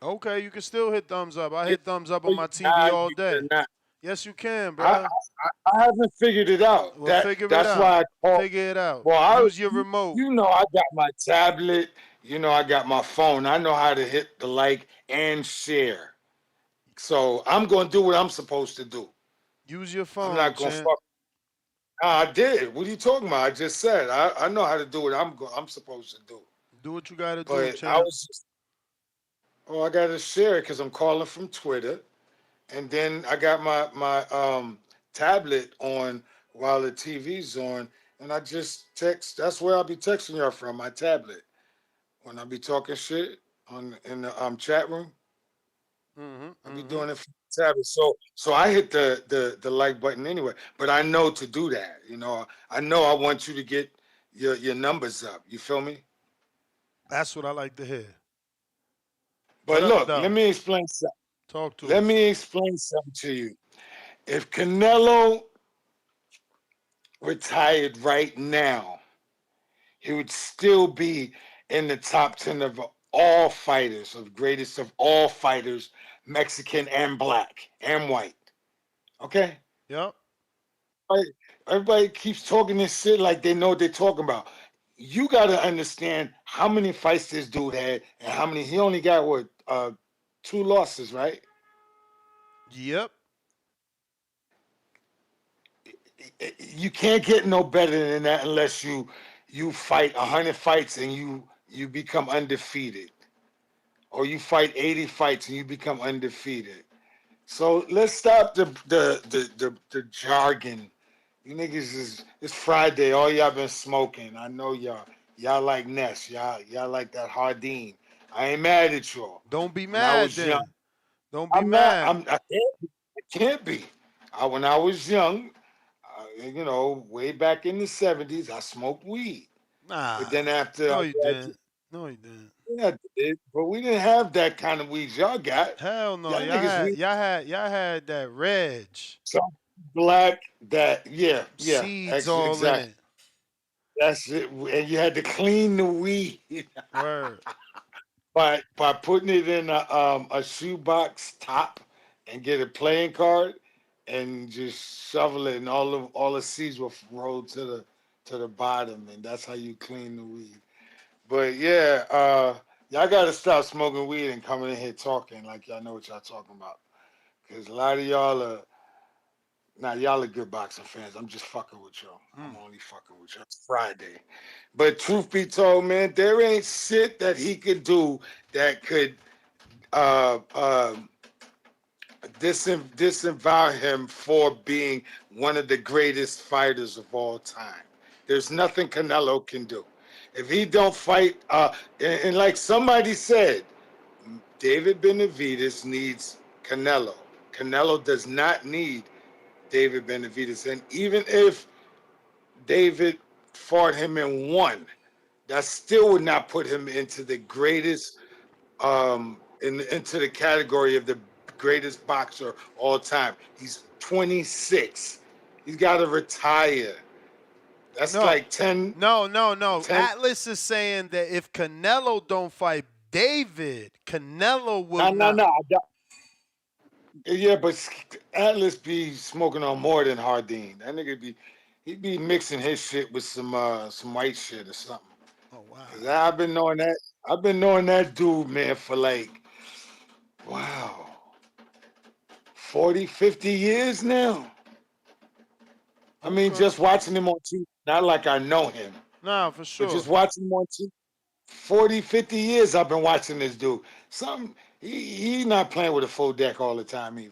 Okay, you can still hit thumbs up. I Yeah, hit thumbs up no, on my you TV not, all you day. cannot. Yes, you can, I, bruh. I haven't figured it out. Well, figure it That's out. why I called. Figure it out. Well, Use your remote. you know I got my tablet. You know I got my phone. I know how to hit the like and share. So I'm gonna do what I'm supposed to do. Use your I'm phone, not gonna champ. fuck. I did. What are you talking about? I just said I know how to do what I'm supposed to do. Do what you gotta do, But I champ. was just, I got to share it because I'm calling from Twitter, and then I got my tablet on while the TV's on, and I just text. That's where I'll be texting y'all from my tablet when I be talking shit in the chat room. I'll be doing it from the tablet. So I hit the like button anyway, but I know to do that. You know I want you to get your numbers up. You feel me? That's what I like to hear. What But up, look, let though? me explain something. Talk to Let us. me explain something to you. If Canelo retired right now, he would still be in the top 10 of all fighters, of greatest of all fighters, Mexican and black and white. Okay? Yep. Everybody keeps talking this shit like they know what they're talking about. You got to understand how many fights this dude had and how many. He only got what 2 losses, right? Yep. You can't get no better than that unless you fight 100 fights and you become undefeated, or you fight 80 fights and you become undefeated. So let's stop the jargon. You niggas it's Friday. All y'all been smoking. I know y'all like Ness. Y'all like that Hardin. I ain't mad at y'all. Don't be When I mad was young, then. Don't be I'm not. mad. I can't be. When I was young, way back in the 70s, I smoked weed. Nah. But then after No, I you graduated, didn't. No, you didn't. yeah, I did. But we didn't have that kind of weed y'all got. Hell no. Y'all Y'all niggas had weed y'all had y'all had that reg. some black that yeah, Seeds all in exactly. it. That's it. And you had to clean the weed Word. by putting it in a shoebox top and get a playing card and just shovel it, and all the seeds will roll to the bottom, and that's how you clean the weed. But yeah, y'all gotta stop smoking weed and coming in here talking like y'all know what y'all talking about. Cause a lot of y'all are good boxing fans. I'm just fucking with y'all. I'm only fucking with y'all. It's Friday. But truth be told, man, there ain't shit that he could do that could uh, uh, disavow him for being one of the greatest fighters of all time. There's nothing Canelo can do. If he don't fight, and like somebody said, David Benavidez needs Canelo. Canelo does not need David Benavidez. And even if David fought him and won, that still would not put him into the greatest, into the category of the greatest boxer all time. He's 26. He's got to retire. That's No. like 10. No. 10. Atlas is saying that if Canelo don't fight David, Canelo will No, no, not. no. Yeah, but Atlas be smoking on more than Hardin. That nigga he be mixing his shit with some white shit or something. Oh wow. Cause I've been knowing that. I've been knowing that dude, man, for like, wow, 40, 50 years now. I mean, Okay. just watching him on TV, not like I know him, Nah, for but sure. just watching him on TV. 40, 50 years I've been watching this dude. He not playing with a full deck all the time either.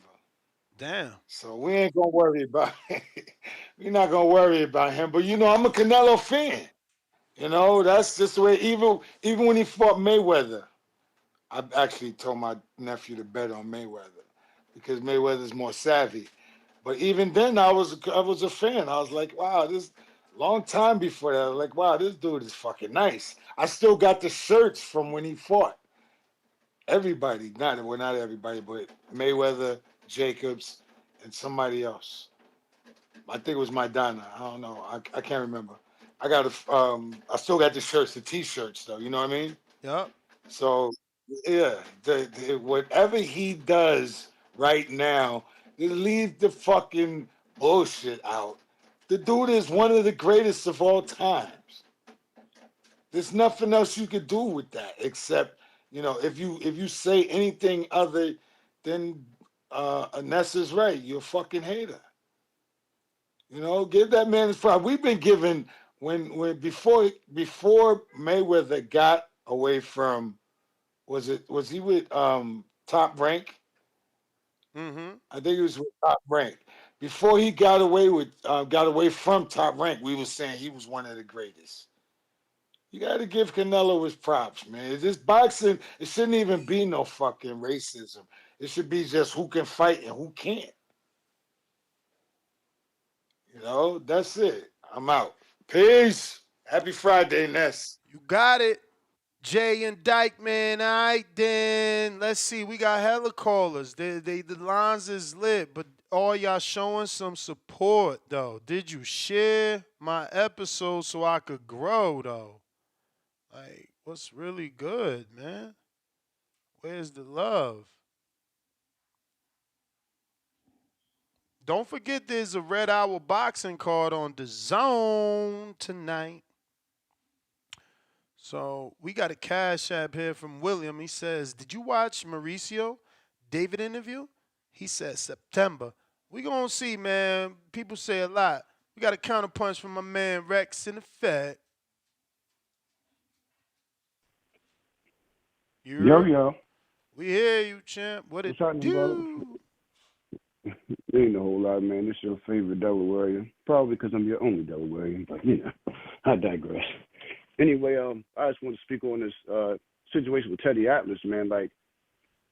Damn. So we ain't gonna worry about We're not gonna worry about him. But I'm a Canelo fan. You know, that's just the way. Even when he fought Mayweather, I actually told my nephew to bet on Mayweather because Mayweather's more savvy. But even then, I was a fan. I was like, wow, this long time before that. I was like, wow, this dude is fucking nice. I still got the shirts from when he fought. Everybody, not everybody, but Mayweather, Jacobs, and somebody else. I think it was Maidana. I don't know. I can't remember. I still got the shirts, the T-shirts though. You know what I mean? Yep. So yeah, whatever he does right now, leave the fucking bullshit out. The dude is one of the greatest of all times. There's nothing else you could do with that except, if you say anything other than Nessa's right, you're a fucking hater. Give that man his pride. We've been given when before Mayweather got away from was he with Top Rank? Mm-hmm. I think he was with Top Rank. Before he got away from Top Rank, we were saying he was one of the greatest. You got to give Canelo his props, man. This boxing, it shouldn't even be no fucking racism. It should be just who can fight and who can't. That's it. I'm out. Peace. Happy Friday, Ness. You got it. Jay and Dykeman, all right then. Let's see. We got hella callers. The lines is lit, but all y'all showing some support though. Did you share my episode so I could grow though? Like, what's really good, man? Where's the love? Don't forget there's a Red Hour boxing card on the zone tonight. So we got a cash app here from William. He says, did you watch Mauricio David interview? He said September. We gonna see, man. People say a lot. We got a counterpunch from my man Rex in effect. Yo. We hear you, champ. What it What's happening, do? Ain't a whole lot, man. This your favorite Delawarean. Probably because I'm your only Delawarean, but I digress. Anyway, I just want to speak on this situation with Teddy Atlas, man. Like,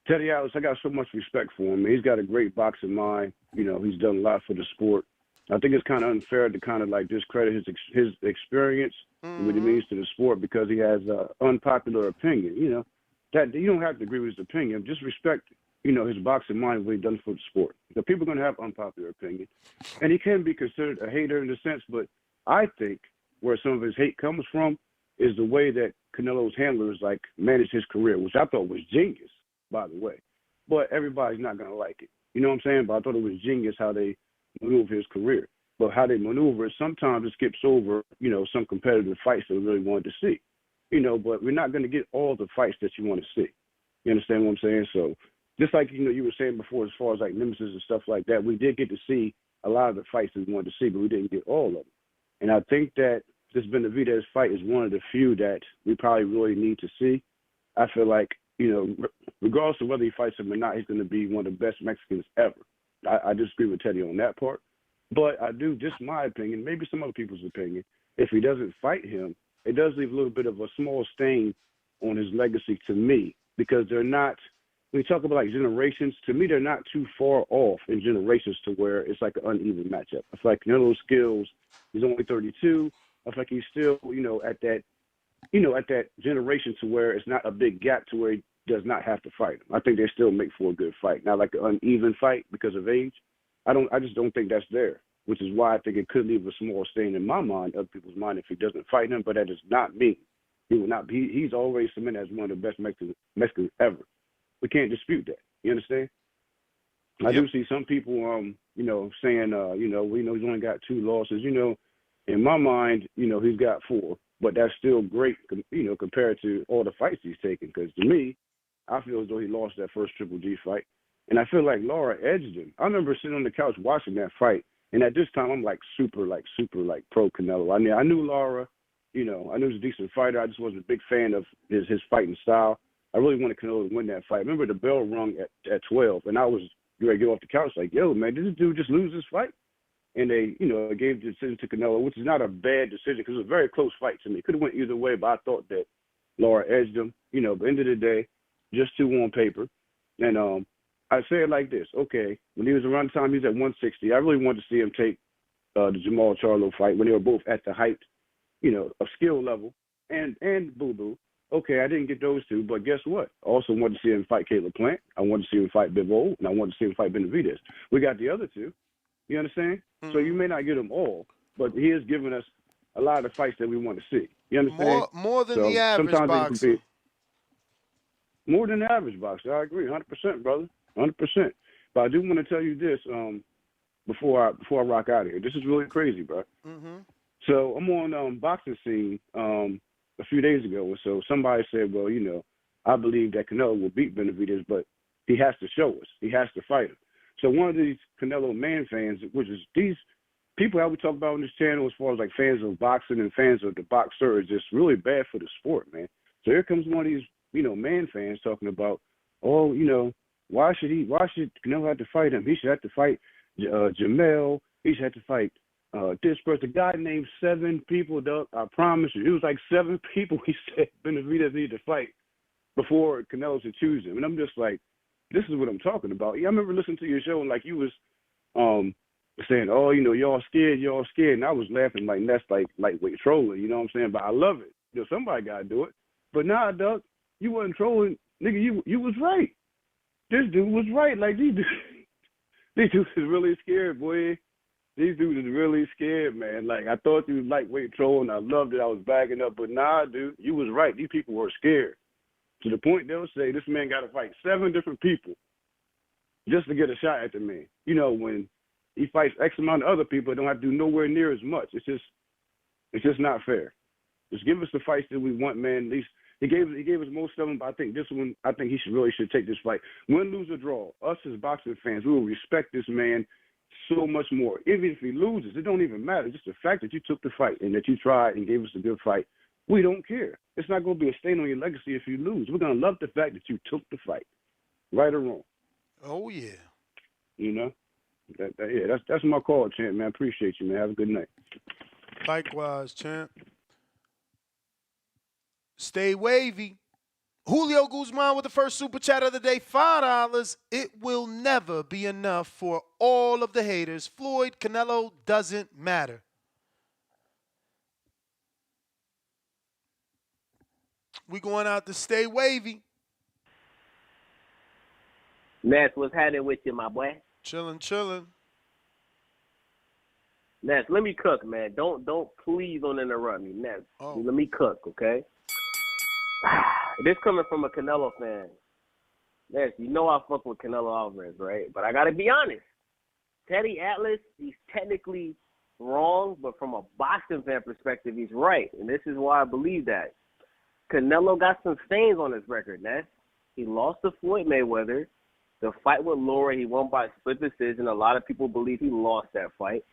Teddy Atlas, I got so much respect for him. He's got a great boxing mind. He's done a lot for the sport. I think it's kind of unfair to kind of like discredit his experience and what he means to the sport because he has an unpopular opinion. That you don't have to agree with his opinion. Just respect, his boxing mind, what he's done for the sport. The people are going to have unpopular opinion, and he can be considered a hater in a sense. But I think where some of his hate comes from is the way that Canelo's handlers like managed his career, which I thought was genius, by the way. But everybody's not going to like it. You know what I'm saying? But I thought it was genius how they maneuver his career. But how they maneuver it, sometimes it skips over, some competitive fights that we really wanted to see. But we're not going to get all the fights that you want to see. You understand what I'm saying? So just like, you were saying before, as far as like nemesis and stuff like that, we did get to see a lot of the fights that we wanted to see, but we didn't get all of them. And I think that this Benavidez fight is one of the few that we probably really need to see. I feel like, regardless of whether he fights him or not, he's going to be one of the best Mexicans ever. I disagree with Teddy on that part. But I do, just my opinion, maybe some other people's opinion, if he doesn't fight him, it does leave a little bit of a small stain on his legacy to me because they're not, when you talk about like generations, to me, they're not too far off in generations to where it's like an uneven matchup. I feel like Canelo's skills, he's only 32. I feel like he's still, at that generation to where it's not a big gap to where he does not have to fight him. I think they still make for a good fight. Not like an uneven fight because of age. I just don't think that's there, which is why I think it could leave a small stain in my mind, other people's mind, if he doesn't fight him. But that does not mean he will not be. He's always cemented as one of the best Mexicans ever. We can't dispute that. You understand? I do see some people, saying, we know he's only got 2 losses. In my mind, he's got 4, but that's still great, compared to all the fights he's taken. Because to me, I feel as though he lost that first Triple G fight. And I feel like Lara edged him. I remember sitting on the couch watching that fight. And at this time, I'm super pro Canelo. I mean, I knew Lara, I knew he was a decent fighter. I just wasn't a big fan of his fighting style. I really wanted Canelo to win that fight. I remember the bell rung at 12, and I was ready to get off the couch like, yo, man, did this dude just lose this fight? and they, gave the decision to Canelo, which is not a bad decision because it was a very close fight to me. Could have went either way, but I thought that Lara edged him. But at the end of the day, just 2 on paper. And I say it like this. Okay, when he was around the time he was at 160, I really wanted to see him take the Jamal Charlo fight when they were both at the height, of skill level and Boo Boo. Okay, I didn't get those 2, but guess what? I also wanted to see him fight Caleb Plant. I wanted to see him fight Bivol, and I wanted to see him fight Benavidez. We got the other 2. You understand? So you may not get them all, but he has given us a lot of the fights that we want to see. You understand? More than the average boxer. More than the average boxer. I agree, 100%, brother, 100%. But I do want to tell you this before I rock out of here. This is really crazy, bro. Mm-hmm. So I'm on Boxing Scene a few days ago, and so somebody said, well, I believe that Canelo will beat Benavidez, but he has to show us. He has to fight him. So one of these Canelo man fans, which is these people that we talk about on this channel as far as like fans of boxing and fans of the boxer, is just really bad for the sport, man. So here comes one of these, man fans talking about, why should Canelo have to fight him? He should have to fight Jamel. He should have to fight this person. The guy named 7 people, Doug. I promise you. It was like 7 people he said Benavidez needed to fight before Canelo should choose him. And I'm just like, this is what I'm talking about. Yeah, I remember listening to your show and like you was saying, y'all scared. And I was laughing like that's like lightweight trolling, you know what I'm saying? But I love it. Somebody got to do it. But nah, Doug, you wasn't trolling. Nigga, you was right. This dude was right. Like, these dudes is really scared, boy. These dudes is really scared, man. Like, I thought you was lightweight trolling. I loved it. I was backing up. But nah, dude, you was right. These people were scared. To the point they'll say this man got to fight 7 different people just to get a shot at the man. When he fights X amount of other people, don't have to do nowhere near as much. It's just not fair. Just give us the fights that we want, man. At least he gave us most of them, but I think this one, he should take this fight. Win, lose, or draw. Us as boxing fans, we will respect this man so much more. Even if he loses, it don't even matter. Just the fact that you took the fight and that you tried and gave us a good fight, we don't care. It's not going to be a stain on your legacy if you lose. We're going to love the fact that you took the fight, right or wrong. Oh, yeah. That's my call, champ, man. I appreciate you, man. Have a good night. Likewise, champ. Stay wavy. Julio Guzman with the first super chat of the day, $5. It will never be enough for all of the haters. Floyd Canelo doesn't matter. We going out to stay wavy. Ness, what's happening with you, my boy? Chilling. Ness, let me cook, man. Don't please don't interrupt me, Ness. Oh. Let me cook, okay? This coming from a Canelo fan. Ness, I fuck with Canelo Alvarez, right? But I gotta be honest. Teddy Atlas, he's technically wrong, but from a boxing fan perspective, he's right. And this is why I believe that. Canelo got some stains on his record, Ness. He lost to Floyd Mayweather. The fight with Lara, he won by split decision. A lot of people believe he lost that fight,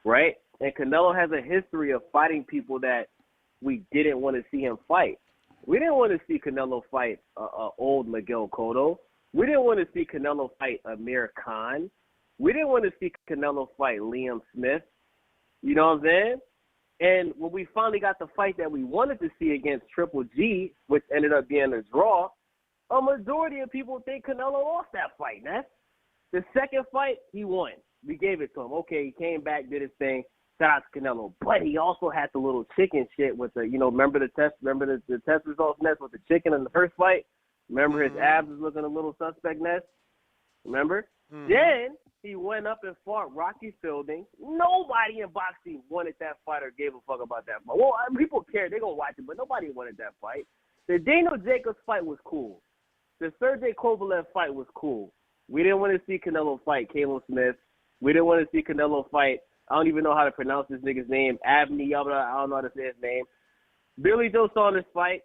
right? And Canelo has a history of fighting people that we didn't want to see him fight. We didn't want to see Canelo fight old Miguel Cotto. We didn't want to see Canelo fight Amir Khan. We didn't want to see Canelo fight Liam Smith. You know what I'm saying? And when we finally got the fight that we wanted to see against Triple G, which ended up being a draw, a majority of people think Canelo lost that fight, man. The second fight, he won. We gave it to him. Okay, he came back, did his thing. Shout out to Canelo. But he also had the little chicken shit with the, remember the test results, Ness, with the chicken in the first fight? Remember his abs was looking a little suspect, Ness? Remember? Mm-hmm. Then he went up and fought Rocky Fielding. Nobody in boxing wanted that fight or gave a fuck about that fight. Well, people cared. They're going to watch it, but nobody wanted that fight. The Daniel Jacobs fight was cool. The Sergey Kovalev fight was cool. We didn't want to see Canelo fight Caleb Smith. We didn't want to see Canelo fight, I don't even know how to pronounce this nigga's name, Abney, I don't know how to say his name. Billy Joe Saunders fight,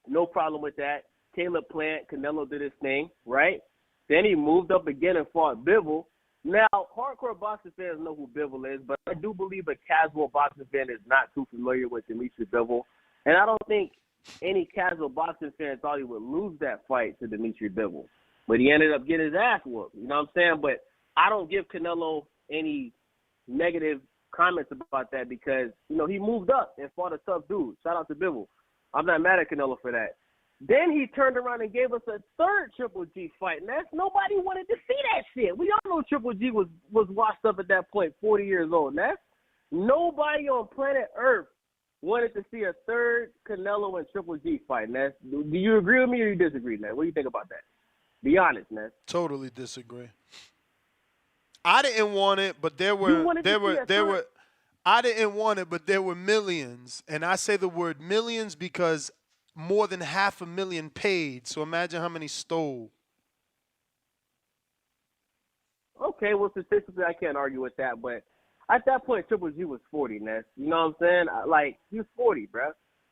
no problem with that. Caleb Plant, Canelo did his thing, right? Then he moved up again and fought Bivol. Now, hardcore boxing fans know who Bivol is, but I do believe a casual boxing fan is not too familiar with Dimitri Bivol. And I don't think any casual boxing fan thought he would lose that fight to Dimitri Bivol. But he ended up getting his ass whooped. You know what I'm saying? But I don't give Canelo any negative comments about that because, you know, he moved up and fought a tough dude. Shout out to Bibble. I'm not mad at Canelo for that. Then he turned around and gave us a third Triple G fight, and nobody wanted to see that shit. We all know Triple G was washed up at that point, 40 years old. And nobody on planet Earth wanted to see a third Canelo and Triple G fight. Ness, do you agree with me or you disagree, Ness? What do you think about that? Be honest, Ness. Totally disagree. I didn't want it, but there were I didn't want it, but there were millions, and I say the word millions because more than 500,000 paid. So imagine how many stole. Okay, well, statistically, I can't argue with that, but at that point, Triple G was 40, Ness. You know what I'm saying? Like, he was 40, bro.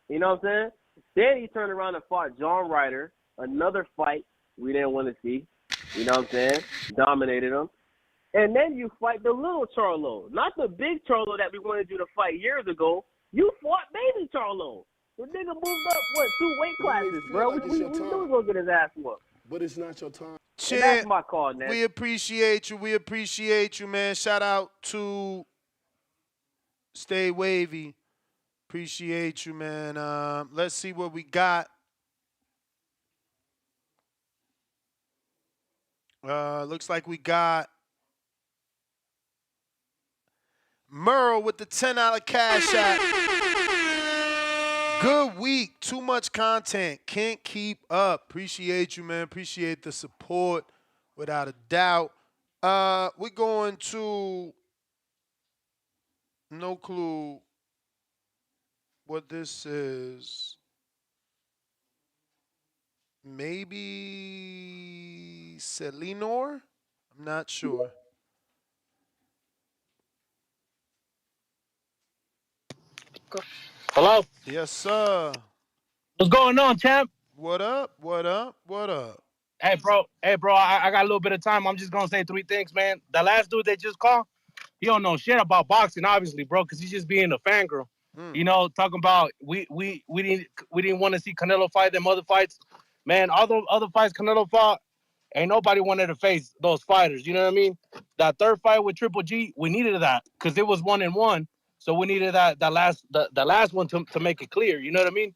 You know what I'm saying? Then he turned around and fought John Ryder, another fight we didn't want to see. You know what I'm saying? Dominated him. And then you fight the little Charlo, not the big Charlo that we wanted you to fight years ago. You fought baby Charlo. The nigga moved up, 2 weight classes, bro? like we knew he was going to get his ass whooped. But it's not your time. And that's my call, Ness. We appreciate you. We appreciate you, man. Shout out to Stay Wavy. Appreciate you, man. Let's see what we got. Looks like we got Merle with the $10 cash app. Good week. Too much content. Can't keep up. Appreciate you, man. Appreciate the support, without a doubt. We're going to no clue what this is. Maybe Selinor? I'm not sure. Hello? Yes, sir. What's going on, champ? What up? What up? What up? Hey, bro, I got a little bit of time. I'm just going to say 3 things, man. The last dude they just called, he don't know shit about boxing, obviously, bro, because he's just being a fangirl. You know, talking about we didn't want to see Canelo fight them other fights. Man, all those other fights Canelo fought, ain't nobody wanted to face those fighters. You know what I mean? That third fight with Triple G, we needed that because it was 1-1. So we needed the last one to make it clear. You know what I mean?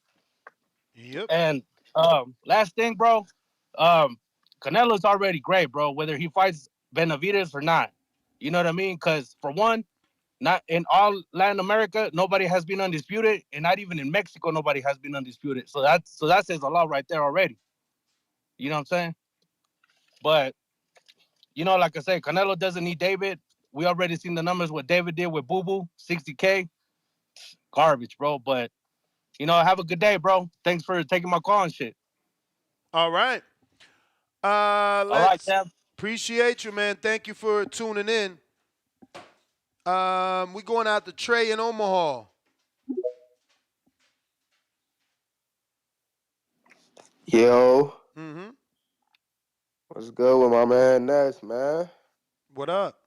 Yep. And last thing, bro, Canelo's already great, bro. Whether he fights Benavidez or not, you know what I mean? Because for one, not in all Latin America, nobody has been undisputed, and not even in Mexico, nobody has been undisputed. So that says a lot right there already. You know what I'm saying? But you know, like I said, Canelo doesn't need David. We already seen the numbers what David did with Boo Boo, 60K, garbage, bro. But you know, have a good day, bro. Thanks for taking my call and shit. All right. Sam. Appreciate you, man. Thank you for tuning in. We're going out to Trey in Omaha. Yo. Mm-hmm. What's good with my man Ness, man? What up?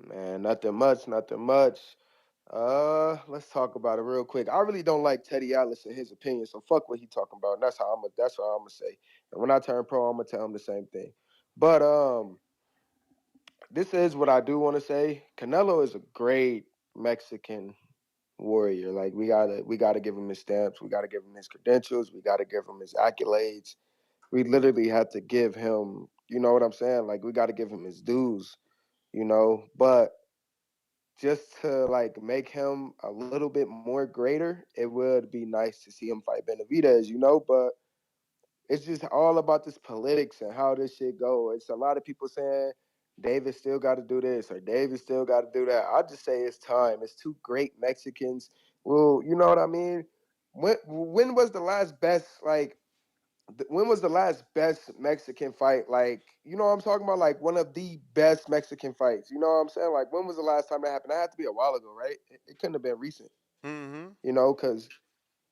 Man, nothing much. Let's talk about it real quick. I really don't like Teddy Atlas and his opinion, so fuck what he talking about. And that's what I'm gonna say. And when I turn pro, I'm gonna tell him the same thing. But this is what I do want to say. Canelo is a great Mexican warrior. Like we gotta give him his stamps, we gotta give him his credentials, we gotta give him his accolades. We literally have to give him, you know what I'm saying? Like we gotta give him his dues, you know. But just to like make him a little bit more greater, it would be nice to see him fight Benavidez, you know, but it's just all about this politics and how this shit go. It's a lot of people saying David still got to do this or David still got to do that. I just say it's time. It's 2 great Mexicans. Well, you know what I mean? When was the last best when was the last best Mexican fight? Like, you know what I'm talking about? Like one of the best Mexican fights. You know what I'm saying? Like when was the last time that happened? That had to be a while ago, right? It couldn't have been recent. Mm-hmm. You know, because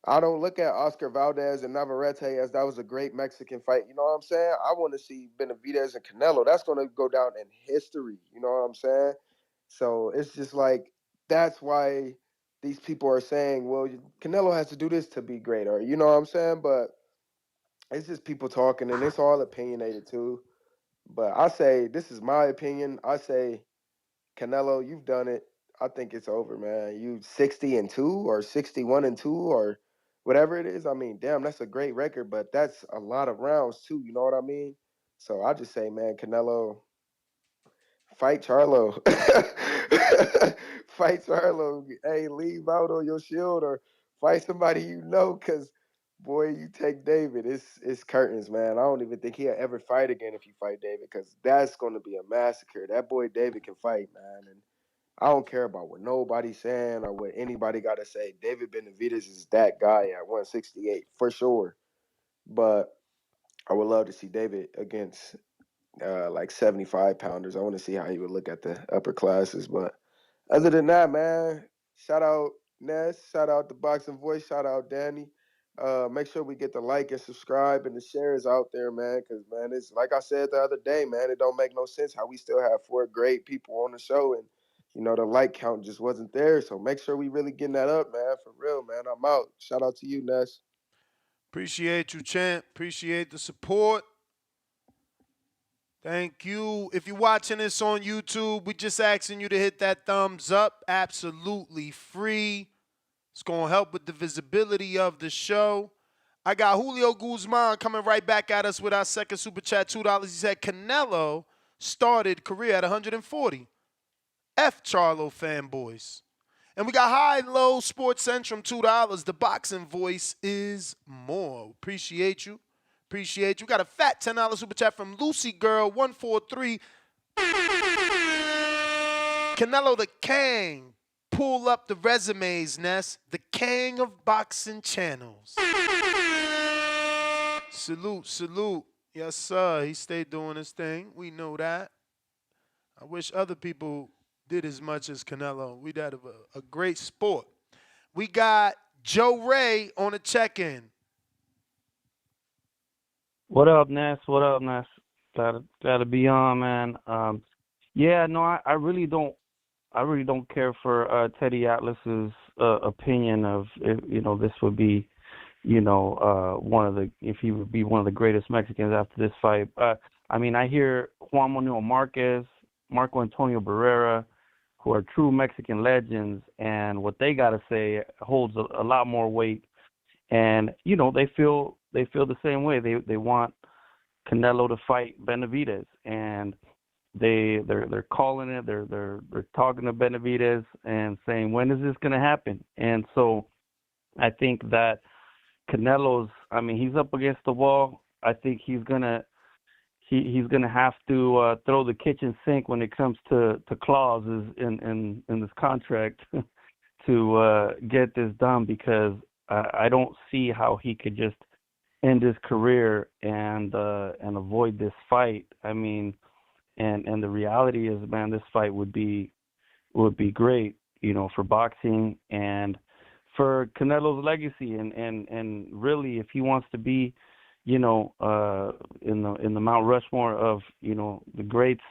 I don't look at Oscar Valdez and Navarrete as that was a great Mexican fight. You know what I'm saying? I want to see Benavidez and Canelo. That's going to go down in history. You know what I'm saying? So it's just like that's why these people are saying, well, Canelo has to do this to be great, or you know what I'm saying? But it's just people talking, and it's all opinionated too. But I say this is my opinion. I say Canelo, you've done it. I think it's over, man. You 60-2 or 61-2 or whatever it is. I mean, damn, that's a great record, but that's a lot of rounds too. You know what I mean? So I just say, man, Canelo, fight Charlo. Fight Charlo. Hey, leave out on your shield or fight somebody you know, because boy, you take David. It's curtains, man. I don't even think he'll ever fight again if you fight David, because that's gonna be a massacre. That boy David can fight, man. And I don't care about what nobody's saying or what anybody gotta say. David Benavidez is that guy at 168 for sure. But I would love to see David against like 75 pounders. I want to see how he would look at the upper classes. But other than that, man, shout out Ness, shout out the Boxing Voice, shout out Danny. Make sure we get the like and subscribe and the shares out there, man. Because man, it's like I said the other day, man. It don't make no sense how we still have 4 great people on the show, and the like count just wasn't there. So make sure we really getting that up, man. For real, man. I'm out. Shout out to you, Ness. Appreciate you, champ. Appreciate the support. Thank you. If you're watching this on YouTube, we just asking you to hit that thumbs up. Absolutely free. It's going to help with the visibility of the show. I got Julio Guzman coming right back at us with our second super chat, $2. He said Canelo started career at 140. F Charlo fanboys. And we got High and Low Sports Centrum, $2. The Boxing Voice is more. Appreciate you. Appreciate you. Got a fat $10 super chat from Lucy Girl 143. Canelo the King. Pull up the resumes, Ness. The king of boxing channels. Salute, salute. Yes, sir. He stayed doing his thing. We know that. I wish other people did as much as Canelo. We'd have a great sport. We got Joe Ray on a check-in. What up, Ness? What up, Ness? Gotta be on, man. Yeah, no, I really don't care for Teddy Atlas's opinion of if this would be if he would be one of the greatest Mexicans after this fight. I mean, I hear Juan Manuel Marquez, Marco Antonio Barrera, who are true Mexican legends, and what they got to say holds a lot more weight. And they feel the same way. They want Canelo to fight Benavidez, and they're calling it. They're talking to Benavidez and saying, when is this going to happen? And so I think that Canelo's, I mean, he's up against the wall. I think he's gonna have to throw the kitchen sink when it comes to clauses in this contract to get this done, because I don't see how he could just end his career and avoid this fight. I mean, and the reality is, man, this fight would be great, for boxing and for Canelo's legacy, and really, if he wants to be, in the Mount Rushmore of the greats,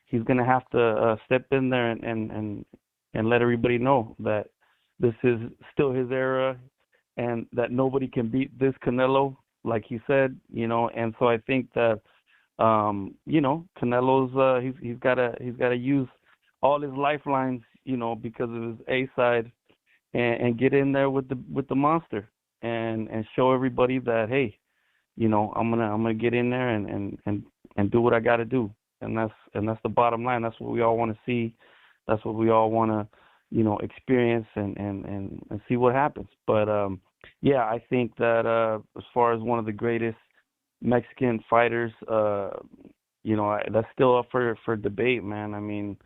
he's gonna have to step in there and let everybody know that this is still his era, and that nobody can beat this Canelo, like he said, And so I think that Canelo's he's gotta use all his lifelines, because of his A side. And get in there with the monster and show everybody that, hey, I'm gonna get in there and do what I got to do, and that's the bottom line. That's what we all want to see. That's what we all want to experience and see what happens. But yeah, I think that as far as one of the greatest Mexican fighters, that's still up for debate, man. I mean,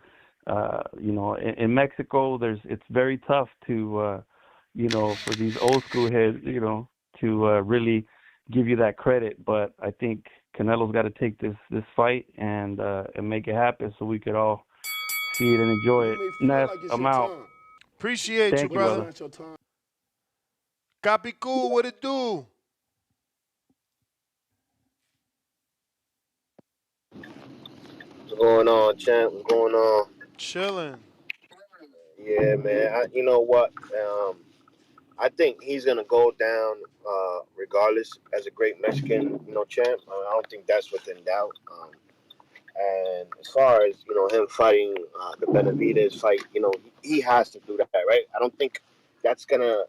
in Mexico, it's very tough to, for these old school heads, to really give you that credit. But I think Canelo's got to take this fight and make it happen so we could all see it and enjoy it. Ness, I'm out. Appreciate Thank you, brother. Copy cool, what it do? What's going on, champ? What's going on? Chilling. Yeah, man. You know what? I think he's gonna go down regardless as a great Mexican, champ. I don't think that's within doubt. And as far as him fighting the Benavidez fight, he has to do that, right? I don't think that's gonna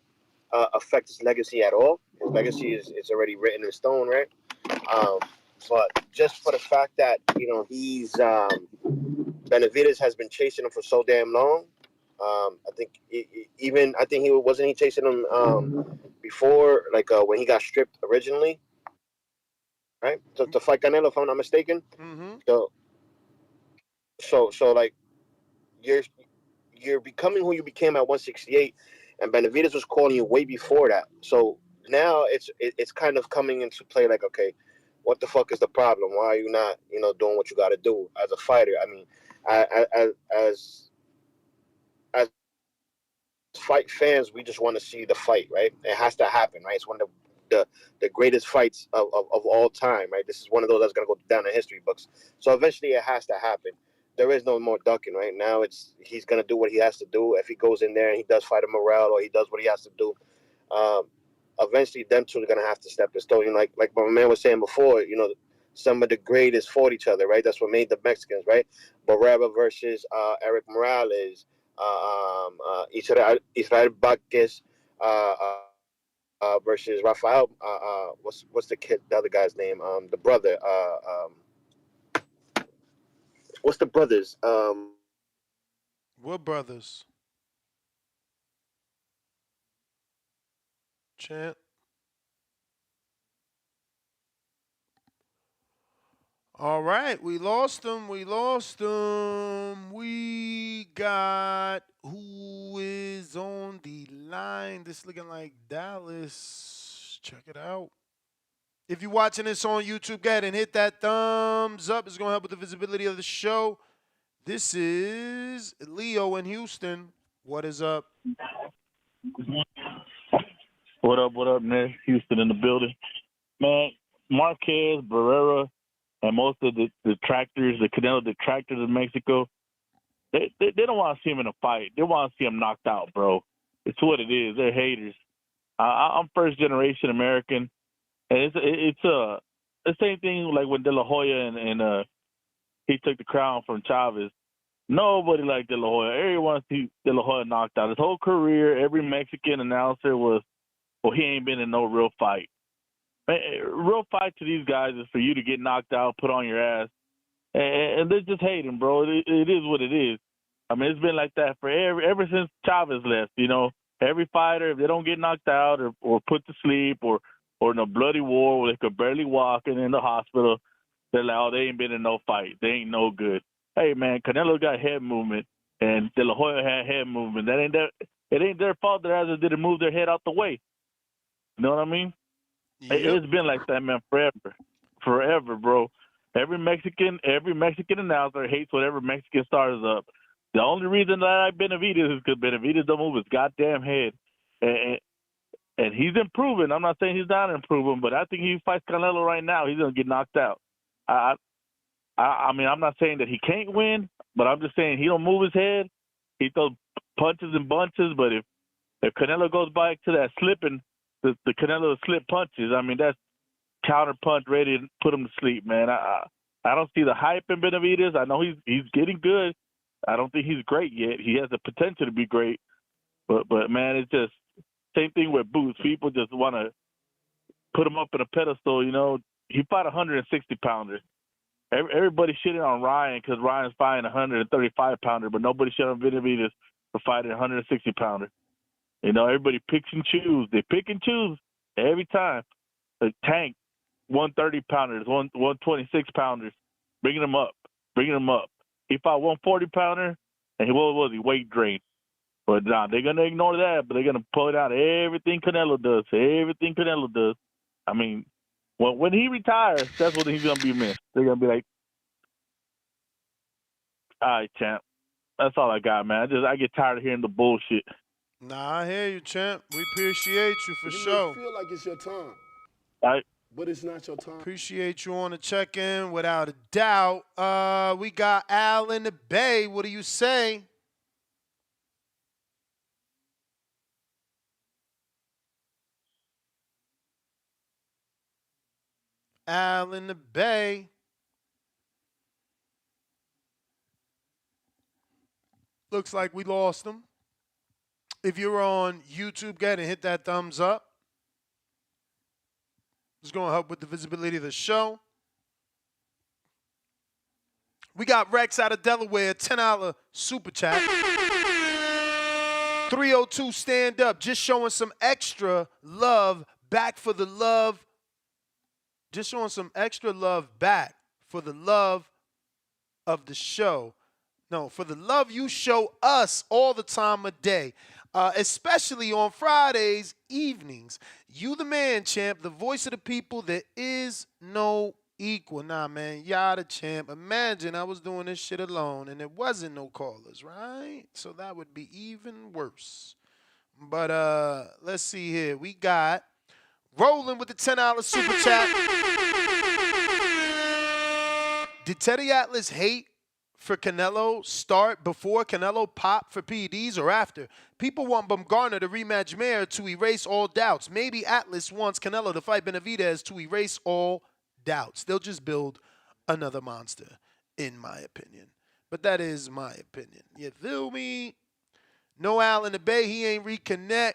affect his legacy at all. His legacy is already written in stone, right? Um, but just for the fact that he's Benavidez has been chasing him for so damn long. I think I think he wasn't chasing him before, like when he got stripped originally, right? To fight Canelo, if I'm not mistaken. Mm-hmm. So like you're becoming who you became at 168, and Benavidez was calling you way before that. So now it's kind of coming into play. Like, okay, what the fuck is the problem? Why are you not doing what you got to do as a fighter? I mean, as fight fans, we just want to see the fight, right? It has to happen, right? It's one of the greatest fights of all time, right? This is one of those that's gonna go down in history books. So eventually, it has to happen. There is no more ducking, right? Now he's gonna do what he has to do. If he goes in there and he does fight a morale, or he does what he has to do, um, eventually them two are gonna have to step the stone. Like my man was saying before, some of the greatest fought each other, right? That's what made the Mexicans, right? Barrera versus Eric Morales, Israel Vázquez versus Rafael. What's the other guy's name? The brother. What's the brothers? What brothers? Champ. All right, we lost him. We got who is on the line? This looking like Dallas. Check it out. If you're watching this on YouTube, go ahead and hit that thumbs up. It's going to help with the visibility of the show. This is Leo in Houston. What is up? What up, man? Houston in the building. Man, Marquez, Barrera, and most of the detractors, the Canelo detractors in Mexico, they don't want to see him in a fight. They want to see him knocked out, bro. It's what it is. They're haters. I'm first generation American, and it's the same thing like when De La Hoya and he took the crown from Chavez. Nobody liked De La Hoya. Everyone wants to see De La Hoya knocked out. His whole career, every Mexican announcer was, well, he ain't been in no real fight. Man, real fight to these guys is for you to get knocked out, put on your ass, and they're just hating, bro. It is what it is. I mean, it's been like that for ever since Chavez left. Every fighter, if they don't get knocked out or put to sleep or in a bloody war where they could barely walk and in the hospital, they're like, oh, they ain't been in no fight. They ain't no good. Hey, man, Canelo got head movement, and De La Hoya had head movement. It ain't their fault that others didn't move their head out the way. You know what I mean? Yep. It's been like that, man, forever, bro. Every Mexican announcer hates whatever Mexican stars up. The only reason that I like Benavidez is because Benavidez don't move his goddamn head, and he's improving. I'm not saying he's not improving, but I think he fights Canelo right now, he's gonna get knocked out. I mean, I'm not saying that he can't win, but I'm just saying he don't move his head. He throws punches and bunches, but if Canelo goes back to that slipping, the Canelo slip punches, I mean, that's counter punch ready to put him to sleep, man. I don't see the hype in Benavidez. I know he's getting good. I don't think he's great yet. He has the potential to be great, but man, it's just same thing with Boots. People just want to put him up in a pedestal. He fought a 160-pounder. Everybody shitting on Ryan because Ryan's fighting a 135-pounder, but nobody shit on Benavidez for fighting a 160-pounder. Everybody picks and chooses. They pick and choose every time. The Tank, 130-pounders, 126-pounders, bringing them up. He fought 140-pounder, and what was he? Weight drain. But nah, they're going to ignore that, but they're going to pull out everything Canelo does. I mean, when he retires, that's when he's going to be missed. They're going to be like, all right, champ. That's all I got, man. I get tired of hearing the bullshit. Nah, I hear you, champ. We appreciate you for sure. You may feel like it's your time, All right. but it's not your time. Appreciate you on the check-in, without a doubt. We got Al in the Bay. What do you say? Al in the Bay. Looks like we lost him. If you're on YouTube, go ahead and hit that thumbs up. It's going to help with the visibility of the show. We got Rex out of Delaware, $10 super chat. 302 stand up, just showing some extra love back for the love. Just showing some extra love back for the love of the show. No, for the love you show us all the time of day, especially on Fridays evenings. You the man, champ, the voice of the people. There is no equal. Nah, man, y'all the champ. Imagine I was doing this shit alone and there wasn't no callers, right? So that would be even worse. But let's see here. We got Rolling with the $10 super chat. Did Teddy Atlas hate for Canelo start before Canelo popped for PEDs or after? People want Bumgarner to rematch Mayer to erase all doubts. Maybe Atlas wants Canelo to fight Benavidez to erase all doubts. They'll just build another monster, in my opinion. But that is my opinion. You feel me? No Al in the Bay. He ain't reconnect.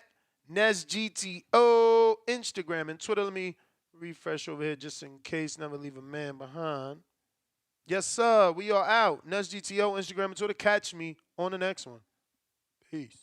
Nes GTO. Instagram and Twitter. Let me refresh over here just in case. Never leave a man behind. Yes, sir. We are out. Nes GTO, Instagram and Twitter. Catch me on the next one. Peace.